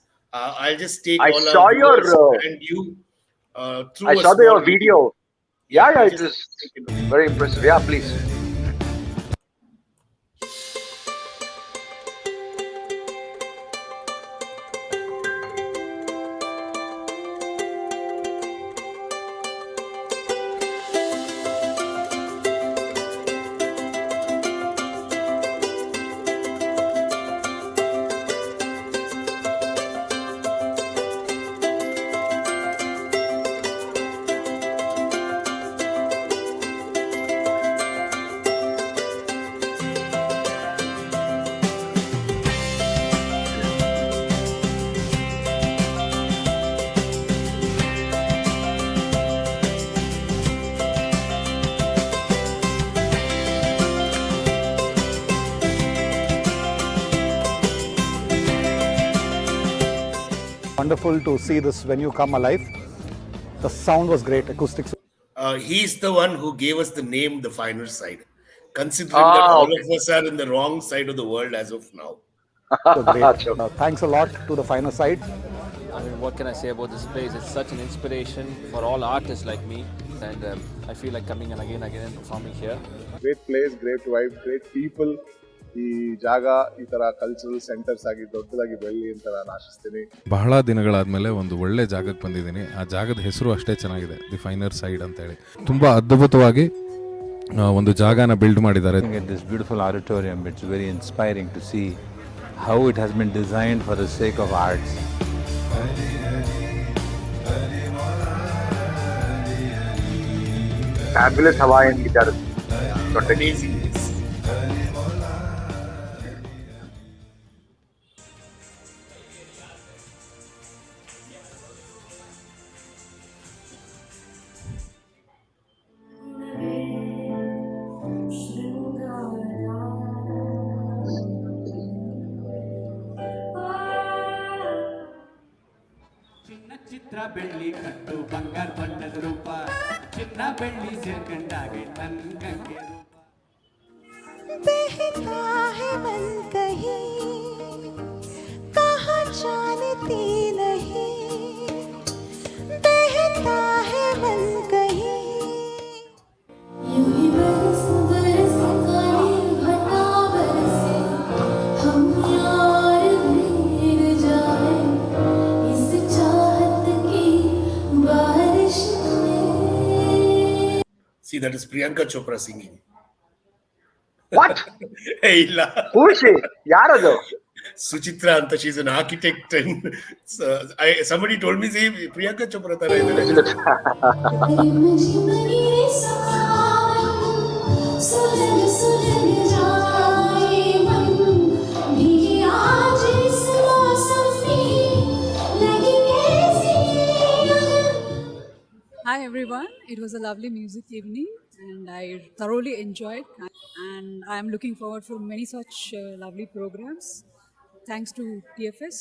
I'll just take
I
all our
saw your.
viewers and you through
I
a
saw
small
your video.
Yeah,
Yeah.
I'll
It
just
was
take it.
very impressive. Yeah, please.
Wonderful to see this venue come alive. The sound was great, acoustics.
He's the one who gave us the name The Finer Side, considering that all of us are in the wrong side of the world as of now.
Great. Thanks a lot to The Finer Side.
I mean, what can I say about this place? It's such an inspiration for all artists like me, and I feel like coming and again and performing here.
Great place, great vibe, great people. ಈ ಜಾಗ ಈ ತರ cultural centres ಆಗಿ ದೊಡ್ಡದಾಗಿ ಬೆಳಲಿ ಅಂತ ನಾನು ಆಶಿಸ್ತೀನಿ.
ಬಹಳ ದಿನಗಳಾದ್ಮೇಲೆ ಒಂದು ಒಳ್ಳೆ ಜಾಗಕ್ಕೆ ಬಂದಿದ್ದೀನಿ. ಆ ಜಾಗದ ಹೆಸರು ಅಷ್ಟೇ ಚೆನ್ನಾಗಿದೆ, ದಿ ಫೈನರ್ ಸೈಡ್ ಅಂತ ಹೇಳಿ. ತುಂಬಾ ಅದ್ಭುತವಾಗಿ ಒಂದು ಜಾಗನ ಬಿಲ್ಡ್ ಮಾಡಿದ್ದಾರೆ.
This beautiful auditorium, it's very inspiring to see how it has been designed for the sake of arts.
Fabulous Hawaiian guitar.
Amazing.
ಚಿತ್ರ ಬೆಳ್ಳಿ ಕಟ್ಟು ಬಂಗಾರ ಬಣ್ಣದ ರೂಪ ಚಿನ್ನ ಬೆಳ್ಳಿ ಸೇರ್ಕಂಡಾಗೆ ತನ್ಗಂಗೆ ರೂಪ
बहता है मन कहीं कहाँ जानती नहीं बहता है मन कहीं यूं ही बरस बरस काली घटा बरसे हम यार भीग जाए इस चाहत की बारिश में.
See, that is Priyanka Chopra singing.
What?
Hey, illa.
Who is she? Yaradu?
Suchitra Anta, she's an architect, and somebody told me, say, Priyanka Chopra tara
Hi everyone, it was a lovely music evening and I thoroughly enjoyed, and I am looking forward for many such lovely programs. Thanks to TFS,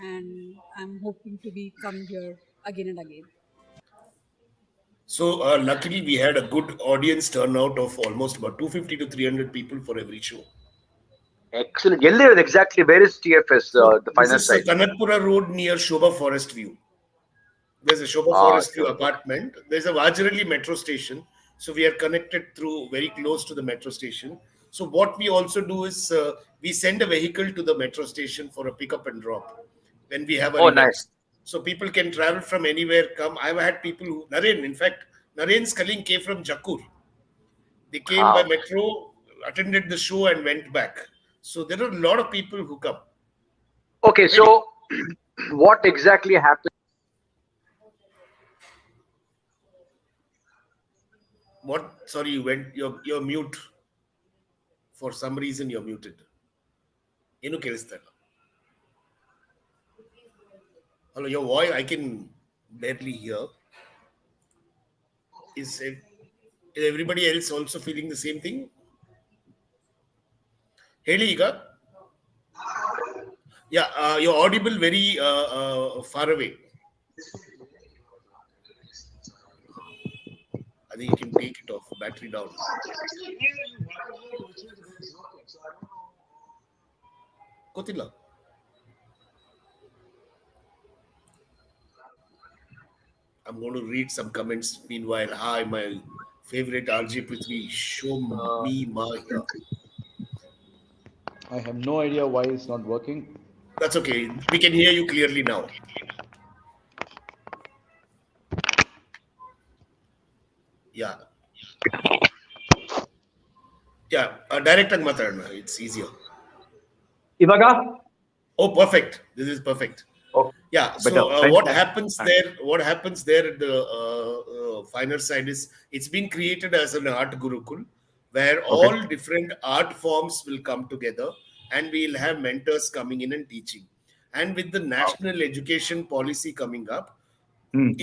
and I'm hoping to be coming here again and again.
So luckily we had a good audience turnout of almost about 250 to 300 people for every show.
Excellent. Exactly. Where is TFS, the final side?
This is Kanatpura Road near Shobha Forest View. There's a Shobha Forest View apartment. There's a Vajiralli metro station. So we are connected through very close to the metro station. So what we also do is we send a vehicle to the metro station for a pickup and drop when we have a
nice.
So people can travel from anywhere, come. I've had people who, Naren, in fact, Naren's colleague came from Jakur. They came by metro, attended the show and went back. So there are a lot of people who come.
Okay, so what exactly happened?
What? Sorry, you went. You're mute. For some reason, you're muted. Enu kelistana. Hello, your voice I can barely hear. Is everybody else also feeling the same thing? Heli iga. Yeah, you're audible very far away. I think you can take it off. Battery down. Kotila. I'm going to read some comments. Meanwhile, hi, my favorite RJ PRITHVI. Show me Maya.
I have no idea why it's not working.
That's okay. We can hear you clearly now. Yeah. Yeah. Direct ang matarna. It's easier.
Ivaga?
Oh, perfect. This is perfect.
Oh,
yeah. So what happens there? What happens there at the finer side is it's been created as an art gurukul, where all different art forms will come together, and we'll have mentors coming in and teaching. And with the national education policy coming up,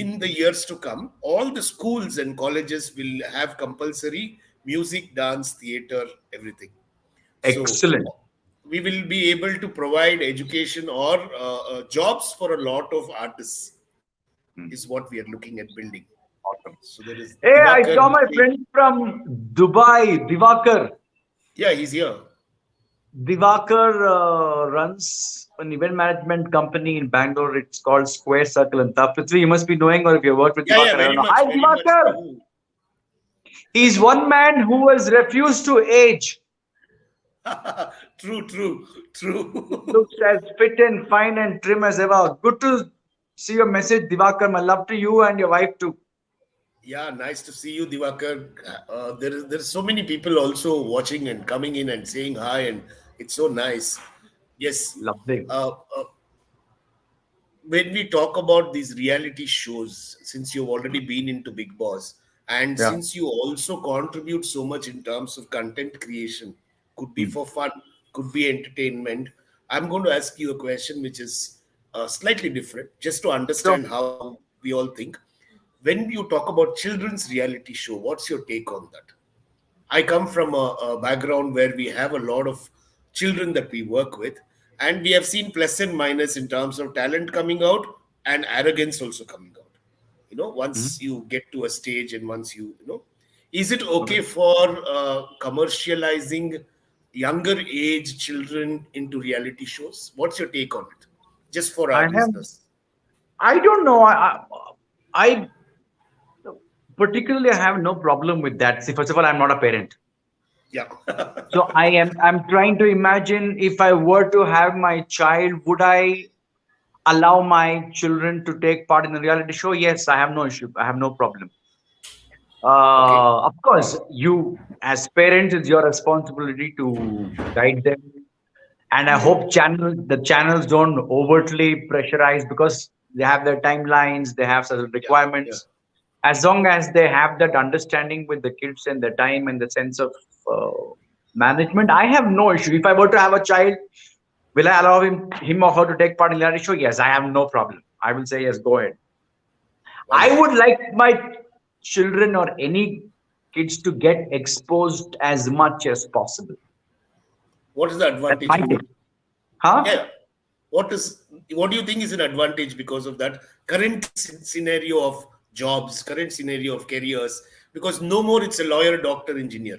in the years to come, all the schools and colleges will have compulsory music, dance, theater, everything.
Excellent.
So, we will be able to provide education or jobs for a lot of artists is what we are looking at building.
Awesome.
So there is
Hey, I
Divakar.
saw my friend from Dubai, Divakar.
Yeah, he's here.
Divakar runs an event management company in Bangalore. It's called Square Circle. And PRITHVI, you must be knowing, or if you worked with
Yeah,
Divakar, I don't
very
know.
much,
Hi,
very much.
Divakar. He's one man who has refused to age.
True.
Looks as fit and fine and trim as ever. Good to see your message, Divakar. My love to you and your wife too.
Yeah, nice to see you, Divakar. There's so many people also watching and coming in and saying hi, and it's so nice. Yes.
Lovely.
When we talk about these reality shows, since you've already been into Big Boss, and
Yeah.
since you also contribute so much in terms of content creation, could be for fun, could be entertainment, I'm going to ask you a question which is slightly different, just to understand how we all think. When you talk about children's reality show, what's your take on that? I come from a background where we have a lot of children that we work with, and we have seen plus and minus in terms of talent coming out and arrogance also coming out. Once you get to a stage and once is it okay for commercializing younger age children into reality shows? What's your take on it? Just for our listeners.
I don't know. I particularly have no problem with that. See, first of all, I'm not a parent.
Yeah.
So I'm trying to imagine if I were to have my child, would I allow my children to take part in a reality show? Yes, I have no issue. I have no problem. Of course, you as parents, it's your responsibility to guide them. And I hope the channels don't overtly pressurize, because they have their timelines, they have certain requirements. As long as they have that understanding with the kids and the time and the sense of management, I have no issue. If I were to have a child, will I allow him or her to take part in the reality show? Yes, I have no problem. I will say yes, go ahead. I would like my children or any kids to get exposed as much as possible.
What is the advantage? Yeah. What do you think is an advantage because of that current scenario of jobs, current scenario of careers? Because no more it's a lawyer, doctor, engineer.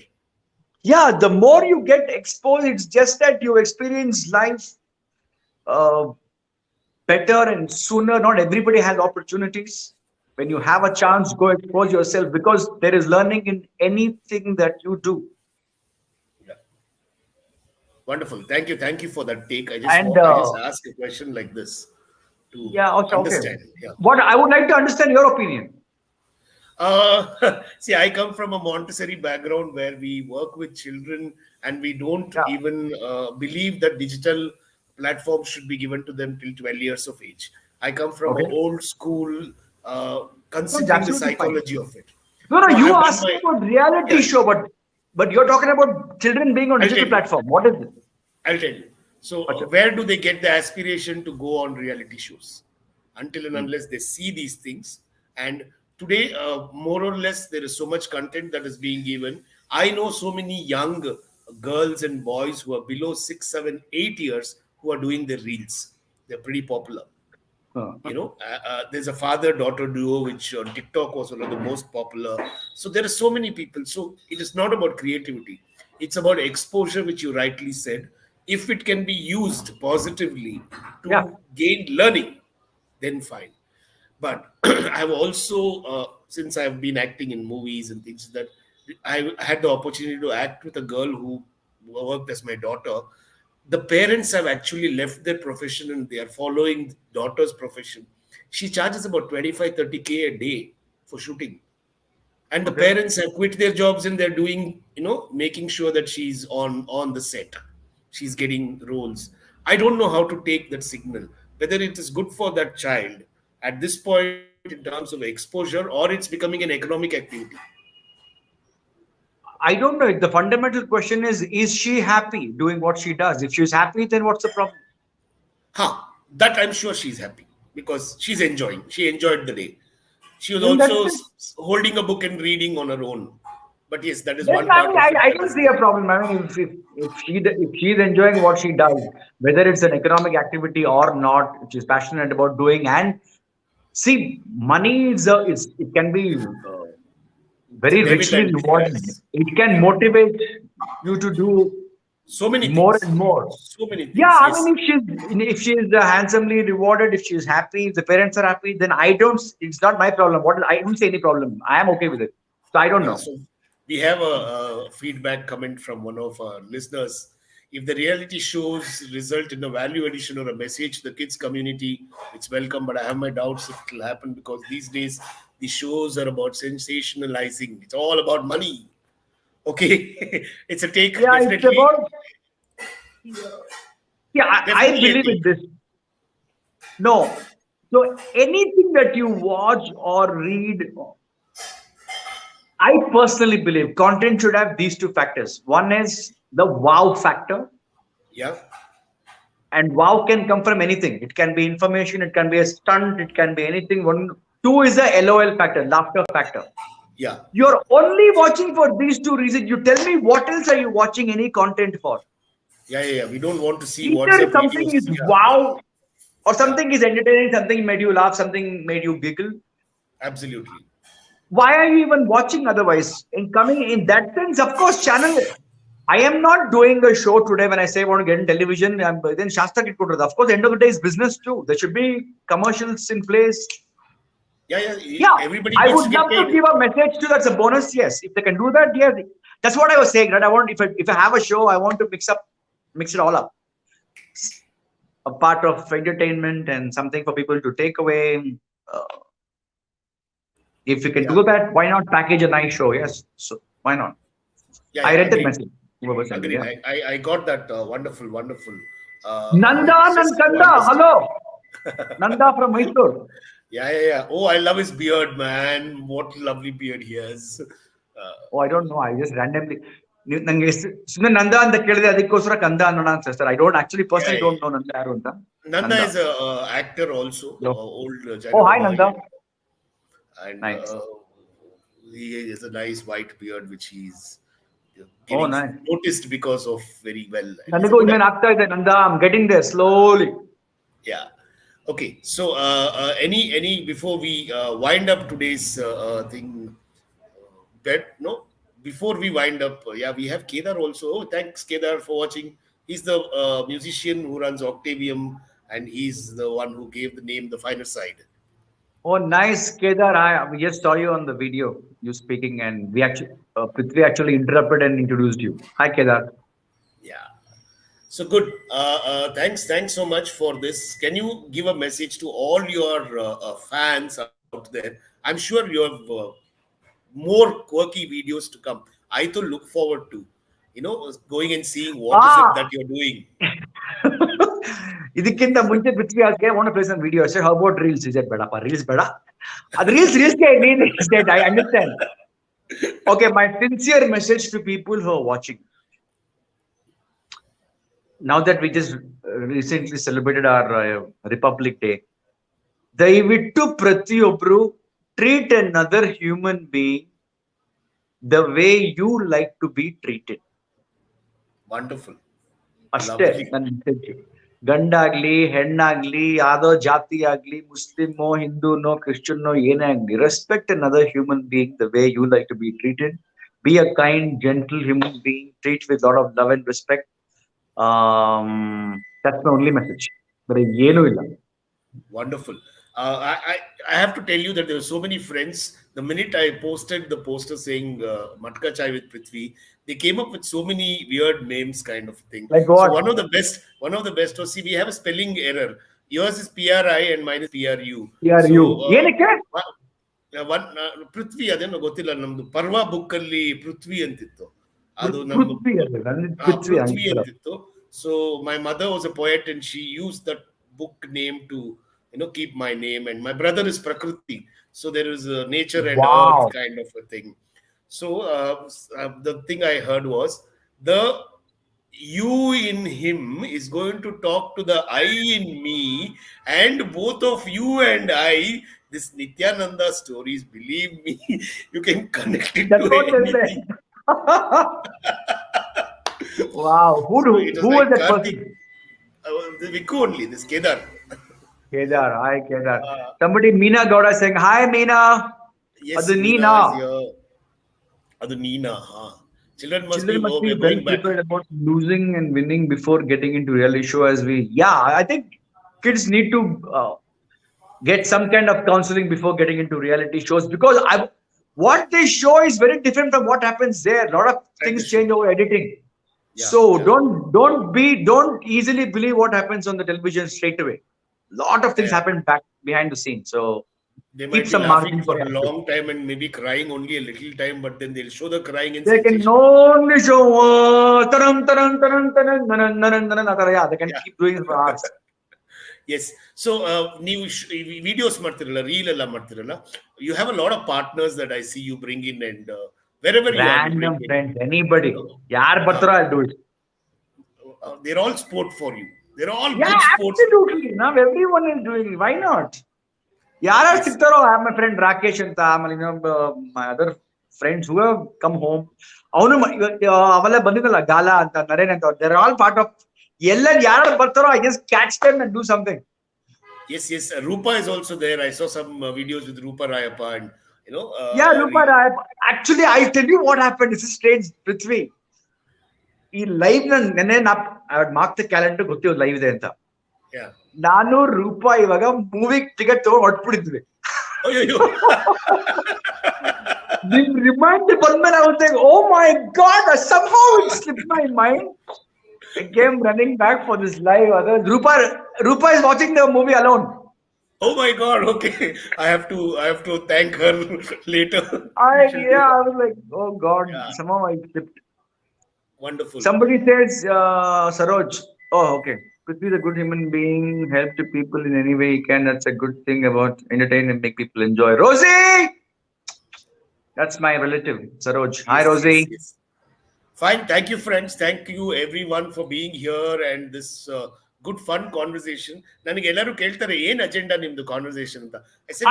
Yeah, the more you get exposed, it's just that you experience life better and sooner. Not everybody has opportunities. When you have a chance, go expose yourself, because there is learning in anything that you do.
Yeah. Wonderful. Thank you for that take. I just ask a question like this to understand.
Okay. Yeah. What I would like to understand your opinion.
See, I come from a Montessori background where we work with children and we don't even believe that digital platforms should be given to them till 12 years of age. I come from an old school, considering the psychology of it.
No, you asked me about reality show, but you're talking about children being on digital platform. What is it?
I'll tell you. So where do they get the aspiration to go on reality shows? Until and unless they see these things. And today, more or less, there is so much content that is being given. I know so many young girls and boys who are below 6, 7, 8 years who are doing their reels. They're pretty popular. There's a father-daughter duo which on TikTok was one of the most popular. So there are so many people. So it is not about creativity. It's about exposure, which you rightly said. If it can be used positively to gain learning, then fine. But I've also, since I've been acting in movies and things that I had the opportunity to act with a girl who worked as my daughter. The parents have actually left their profession and they are following daughter's profession. She charges about 25-30K a day for shooting. And the parents have quit their jobs and they're doing, making sure that she's on the set. She's getting roles. I don't know how to take that signal, whether it is good for that child at this point in terms of exposure or it's becoming an economic activity.
I don't know. The fundamental question is she happy doing what she does? If she's happy, then what's the problem?
That I'm sure she's happy because she's enjoying. She enjoyed the day. She was also holding a book and reading on her own. But yes, that is
Then
one
I
part
mean,
of it.
I
That
don't
is
see a problem. I mean, if she's enjoying what she does, whether it's an economic activity or not, which she's passionate about doing, and see, money is it can be
it's a
very
devil
richly
and
rewarding.
yes.
It can motivate you to do
So many
more
things.
and more.
So many
Yeah,
things.
I
Yes.
mean, if she's handsomely rewarded, if she's happy, if the parents are happy, then I don't. It's not my problem. I don't see any problem. I am okay with it. So I don't
Yeah.
know.
So we have a feedback comment from one of our listeners. If the reality shows result in a value addition or a message to the kids community, it's welcome. But I have my doubts if it will happen because these days the shows are about sensationalizing. It's all about money. Okay, it's a take,
Yeah, it's
definitely,
about. Yeah, I
definitely a
believe in
take.
this. No. So anything that you watch or read, I personally believe content should have these two factors. One is the wow factor,
Yeah,
and wow can come from anything. It can be information, it can be a stunt, it can be anything. One, two is the LOL factor, laughter factor.
yeah,
You're only watching for these two reasons. You tell me what else are you watching any content for?
yeah. We don't want to see
Either
WhatsApp
something
videos.
is
Yeah,
wow or
yeah,
something is entertaining, something made you laugh, something made you giggle.
absolutely.
Why are you even watching otherwise? In coming in that sense, of course, channel. I am not doing a show today when I say I want to get in television. Then Shastra get put. Of course, end of the day is business too. There should be commercials in place.
Yeah.
Yeah,
Everybody
I
needs
would
to get
love to
paid.
give a message to that's a bonus. Yes, if they can do that, yes. That's what I was saying. Right? I want if I have a show, I want to mix it all up. A part of entertainment and something for people to take away. Uh, if you can
Yeah,
do that, why not package a nice show? Yes, so why not? I
yeah.
read that
Agreed.
message. Whoever sent it,
Agreed.
yeah.
I got that. Wonderful.
Nanda
It's just to
Nankanda,
understand.
hello. Nanda from Mysore.
Yeah. Oh, I love his beard, man. What lovely beard he has.
Oh, I don't know. I just randomly. ನಂಗೆ ಸುಮ್ಮನೆ ನಂದ ಅಂತ ಕೇಳಿದೆ ಅದಕ್ಕೋಸ್ಕರ ಕಂದ ಅನ್ನೋಣ ಅಂತ sir I don't actually personally
Yeah.
Don't know Nanda ಯಾರು ಅಂತ
Nanda
Nanda
is a actor also, old
oh
Jainava
hi
boy,
Nanda
and
nice
he has a nice white beard which he's
oh
getting
nice
noticed because of very well, and he's a
ನನಗೂ
good
ಇನ್ನೇನು
actor.
ಆಗ್ತಾ ಇದೆ Nanda I am getting there slowly
Yeah. Okay. So, any before we wind up today's thing, bet no. Before we wind up, yeah, we have Kedar also. Oh, thanks Kedar for watching. He's the musician who runs Octavium, and he's the one who gave the name The Finer Side.
Oh nice Kedar I we just saw you on the video you speaking and we actually Prithvi actually interrupted and introduced you hi Kedar
Yeah. So good. Thanks so much for this. Can you give a message to all your fans out there? I'm sure you have more quirky videos to come. I too look forward to, going and seeing what is it that you're doing.
ಇದಕ್ಕಿಂತ ಮುಂಚೆ ಪೃಥ್ವಿ ಆಸ್ಗೆ want to play some video sir how about reels is it ಬೇಡಪ್ಪ reels ಬೇಡ ಅದು reels ಗೆ ನೀನ್ it I understand okay my sincere message to people who are watching now that we just recently celebrated our Republic Day ದಯವಿಟ್ಟು ಪ್ರತಿಯೊಬ್ರು treat another human being the way you like to be treated
Wonderful.
ಅಷ್ಟೇ ನನ್ನ message ಗಂಡಾಗ್ಲಿ ಹೆಣ್ಣಾಗ್ಲಿ ಯಾವ್ದೋ ಜಾತಿ ಆಗ್ಲಿ ಮುಸ್ಲಿಮೋ ಹಿಂದೂನೋ ಕ್ರಿಶ್ಚಿಯನ್ನೋ ಏನೇ ಆಗ್ಲಿ respect another human being the way you like to be treated be a kind gentle human being treat with lot of love and respect that's my only message but ಏನು ಇಲ್ಲ
Wonderful. I have to tell you that there were so many friends. The minute I posted the poster saying Matka Chai with Prithvi, they came up with so many weird names, kind of thing.
Like
So
what?
one of the best was, see, we have a spelling error. Yours is PRI and mine is PRU.
PRU.
So
ಏನಕ್ಕೆ
one Prithvi ಅದೇನೋ ಗೊತ್ತಿಲ್ಲ ನಮ್ದು ಪರ್ವ book ಅಲ್ಲಿ ಪೃಥ್ವಿ ಅಂತಿತ್ತು ಅದು ನಮ್ಮ ಪೃಥ್ವಿ ಅಂತಿತ್ತು. So my mother was a poet and she used that book name to keep my name, and my brother is Prakriti, so there is a nature and earth kind of a thing. So the thing I heard was the you in him is going to talk to the I in me, and both of you and I, this Nityananda stories, believe me, you can connect it to anything.
Wow.
So it was
Who was
like
that
Karthik,
person?
the Viku only, this Kedar.
Kedar. Hi, Kedar.
Uh,
Somebody, Meena Gowda saying, hi, Meena.
yes,
Adu
Meena is
Neena.
here. Adu Neena, huh? Children must be,
Children must
oh,
be
we're
well
going back.
prepared about losing and winning before getting into reality show. I think kids need to get some kind of counseling before getting into reality shows because what they show is very different from what happens there. A lot of
That
things
is true.
change over editing.
Yeah,
So
yeah.
don't easily believe what happens on the television straight away. Lot of things
Yeah.
happen back behind the scenes. So
They
keep
might be
some
laughing
margin for
for a
error.
long time and maybe crying only a little time, but then they'll show the crying in
They can
sensation.
only show yeah, they can
Yeah.
keep doing it for hours.
Yes. So, ನೀವು videos ಮಾಡ್ತಿರಲ್ಲ, reel ಎಲ್ಲ ಮಾಡ್ತಿರಲ್ಲ, you have a lot of partners that I see you bring in, and wherever you are, you bring
Random
in.
friends, anybody.
You know,
Yaar bartara, I'll do it.
they're all sport for you. They're all
Yeah,
good sports.
absolutely. Now everyone is doing it. Why not? Yara
Yes.
Siktaro, I have my friend Rakesh and my other friends who have come home. Avala Banditala Gala and Naren and they're all part of Yella Yara Bartaro. I just catch them and do something.
Yes, yes. Rupa is also there. I saw some videos with Rupa Rayappa and, you know.
Yeah, Rupa. Actually, I'll tell you what happened. This is strange, Prithvi. ಈ live ನೆನೆ mark the calendar ಗೊತ್ತಿವ್ live ಇದೆ ಅಂತ
Yeah.
ನಾನು ರೂಪ ಇವಾಗ movie ticket ತಗೊಂಡು ಹೊಟ್ಬಿಟ್ಟಿದ್ವಿ ನಿಮ್ reminder ಬಂದ್ಮೇಲೆ ಆಗುತ್ತೆ ಓ ಮೈ god somehow it slipped my mind. I came running back for this live. Rupa is watching the movie alone.
Oh my God! Okay, I have to thank her later.
I was like, oh God, somehow I slipped.
Wonderful.
Somebody says, Saroj. Oh, okay. Prithvi is a good human being, help to people in any way he can. That's a good thing about entertain and make people enjoy. Rosie! That's my relative, Saroj. Hi, Rosie.
Yes. Fine. Thank you, friends. Thank you, everyone, for being here and this good, fun conversation. ನನಗೆ ಎಲ್ಲರೂ ಕೇಳ್ತಾರೆ ಏನ್ agenda ನಿಮ್ದು conversation ಅಂತ.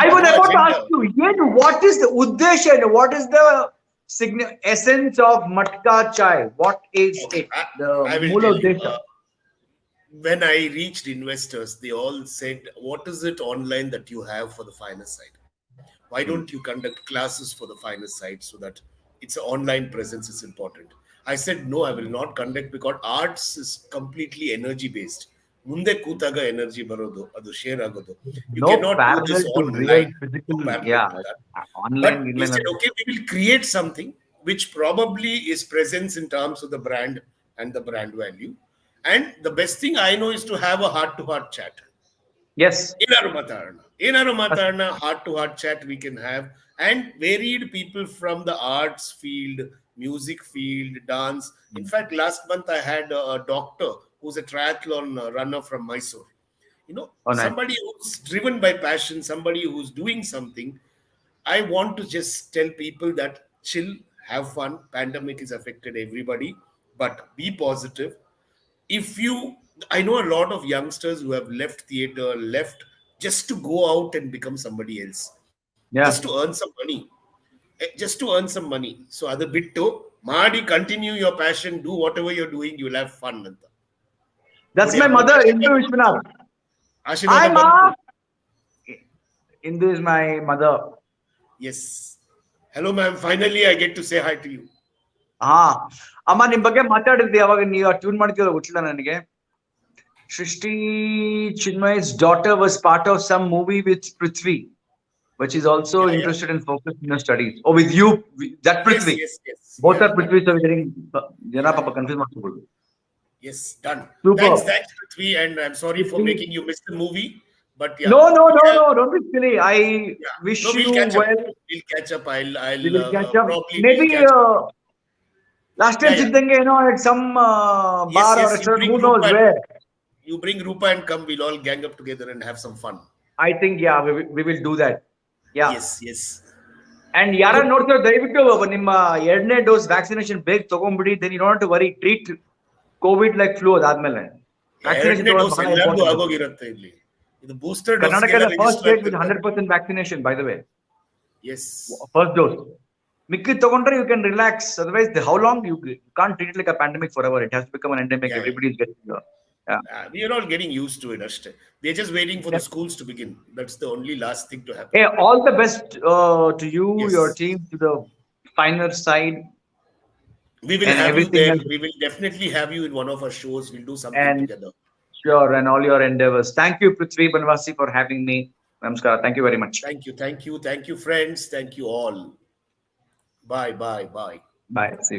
I was about to ask you, what is the uddesha and what is the essence of Matka chai? What is it?
I will tell you. When I reached investors, they all said, "What is it online that you have for the finance side? Why don't you conduct classes for the finance side so that it's an online presence is important?" I said, "No, I will not conduct because arts is completely energy based. ಮುಂದೆ ಕೂತಾಗ energy ಬರೋದು ಅದು share ಆಗೋದು. You cannot do this online.
Online.
But we said, okay, we will create something which probably is presence in terms of the brand and the brand value. And the best thing I know is to have a heart-to-heart chat.
Yes.
Énaru matarna, heart-to-heart chat we can have. And varied people from the arts field, music field, dance. In fact, last month I had a doctor who's a triathlon runner from Mysore. You know, somebody who's driven by passion, somebody who's doing something. I want to just tell people that chill, have fun. Pandemic has affected everybody, but be positive. I know a lot of youngsters who have left theater, left just to go out and become somebody else. Just to earn some money. So other bittu, Madi, continue your passion, do whatever you're doing, you'll have fun.
That's my mother, Indu Vishwanath. Hi, Ma. Indu is my mother.
Yes. Hello, ma'am. Finally, I get to say hi to you.
ಅಮ್ಮ ನಿಮ್ ಬಗ್ಗೆ ಮಾತಾಡಿದ್ವಿ ಅವಾಗ ನೀವು tune ಮಾಡ್ತಿರೋ ಗೊತ್ತಿಲ್ಲ ನನಗೆ. Shrishti Chinmay's daughter was part of some movie with PRITHVI, but she's also interested and focused in her studies. Oh, with you, that PRITHVI.
Yes.
Both are PRITHVI, so we're getting Jana Papa confused.
Yes, done.
Super.
Thanks, PRITHVI, and I'm sorry for making you miss the movie. But yeah.
No, don't be silly. I wish you well.
We'll catch up. I'll
we will catch up.
probably
Maybe last time Siddhange, at some bar or restaurant, who knows where.
You bring Rupa and come, we'll all gang up together and have some fun.
I think, we will do that. Yeah.
Yes.
And yara ನೋಡ್ತೀರಾ ದಯವಿಟ್ಟು ನಿಮ್ಮ 2ನೇ dose vaccination ಬೇಗ ತಗೊಂಡ್ಬಿಡಿ, then you don't have to worry. Treat COVID like flu ಅದಾದ್ಮೇಲೆ.
Vaccination ಆಗೋಗಿರುತ್ತೆ ಇಲ್ಲಿ. ಇದು booster dose
Karnataka is the first state with 100% vaccination, by the way.
Yes.
First dose. Mikki tagondre you can relax. Otherwise, how long you can't treat it like a pandemic forever. It has to become an endemic.
Yeah,
Everybody is getting
we are all getting used to it. They're just waiting for the schools to begin. That's the only last thing to happen.
Hey, all the best to you,
Yes.
your team, to the finer side.
We will
and
have you
everything
there.
else.
We will definitely have you in one of our shows. We'll do something
And
together.
sure, and all your endeavors. Thank you, Prithvi Banwasi, for having me. Namaskar. Thank you very much.
Thank you. Thank you. Thank you, friends. Thank you all. Bye. Bye. Bye.
Bye. See you.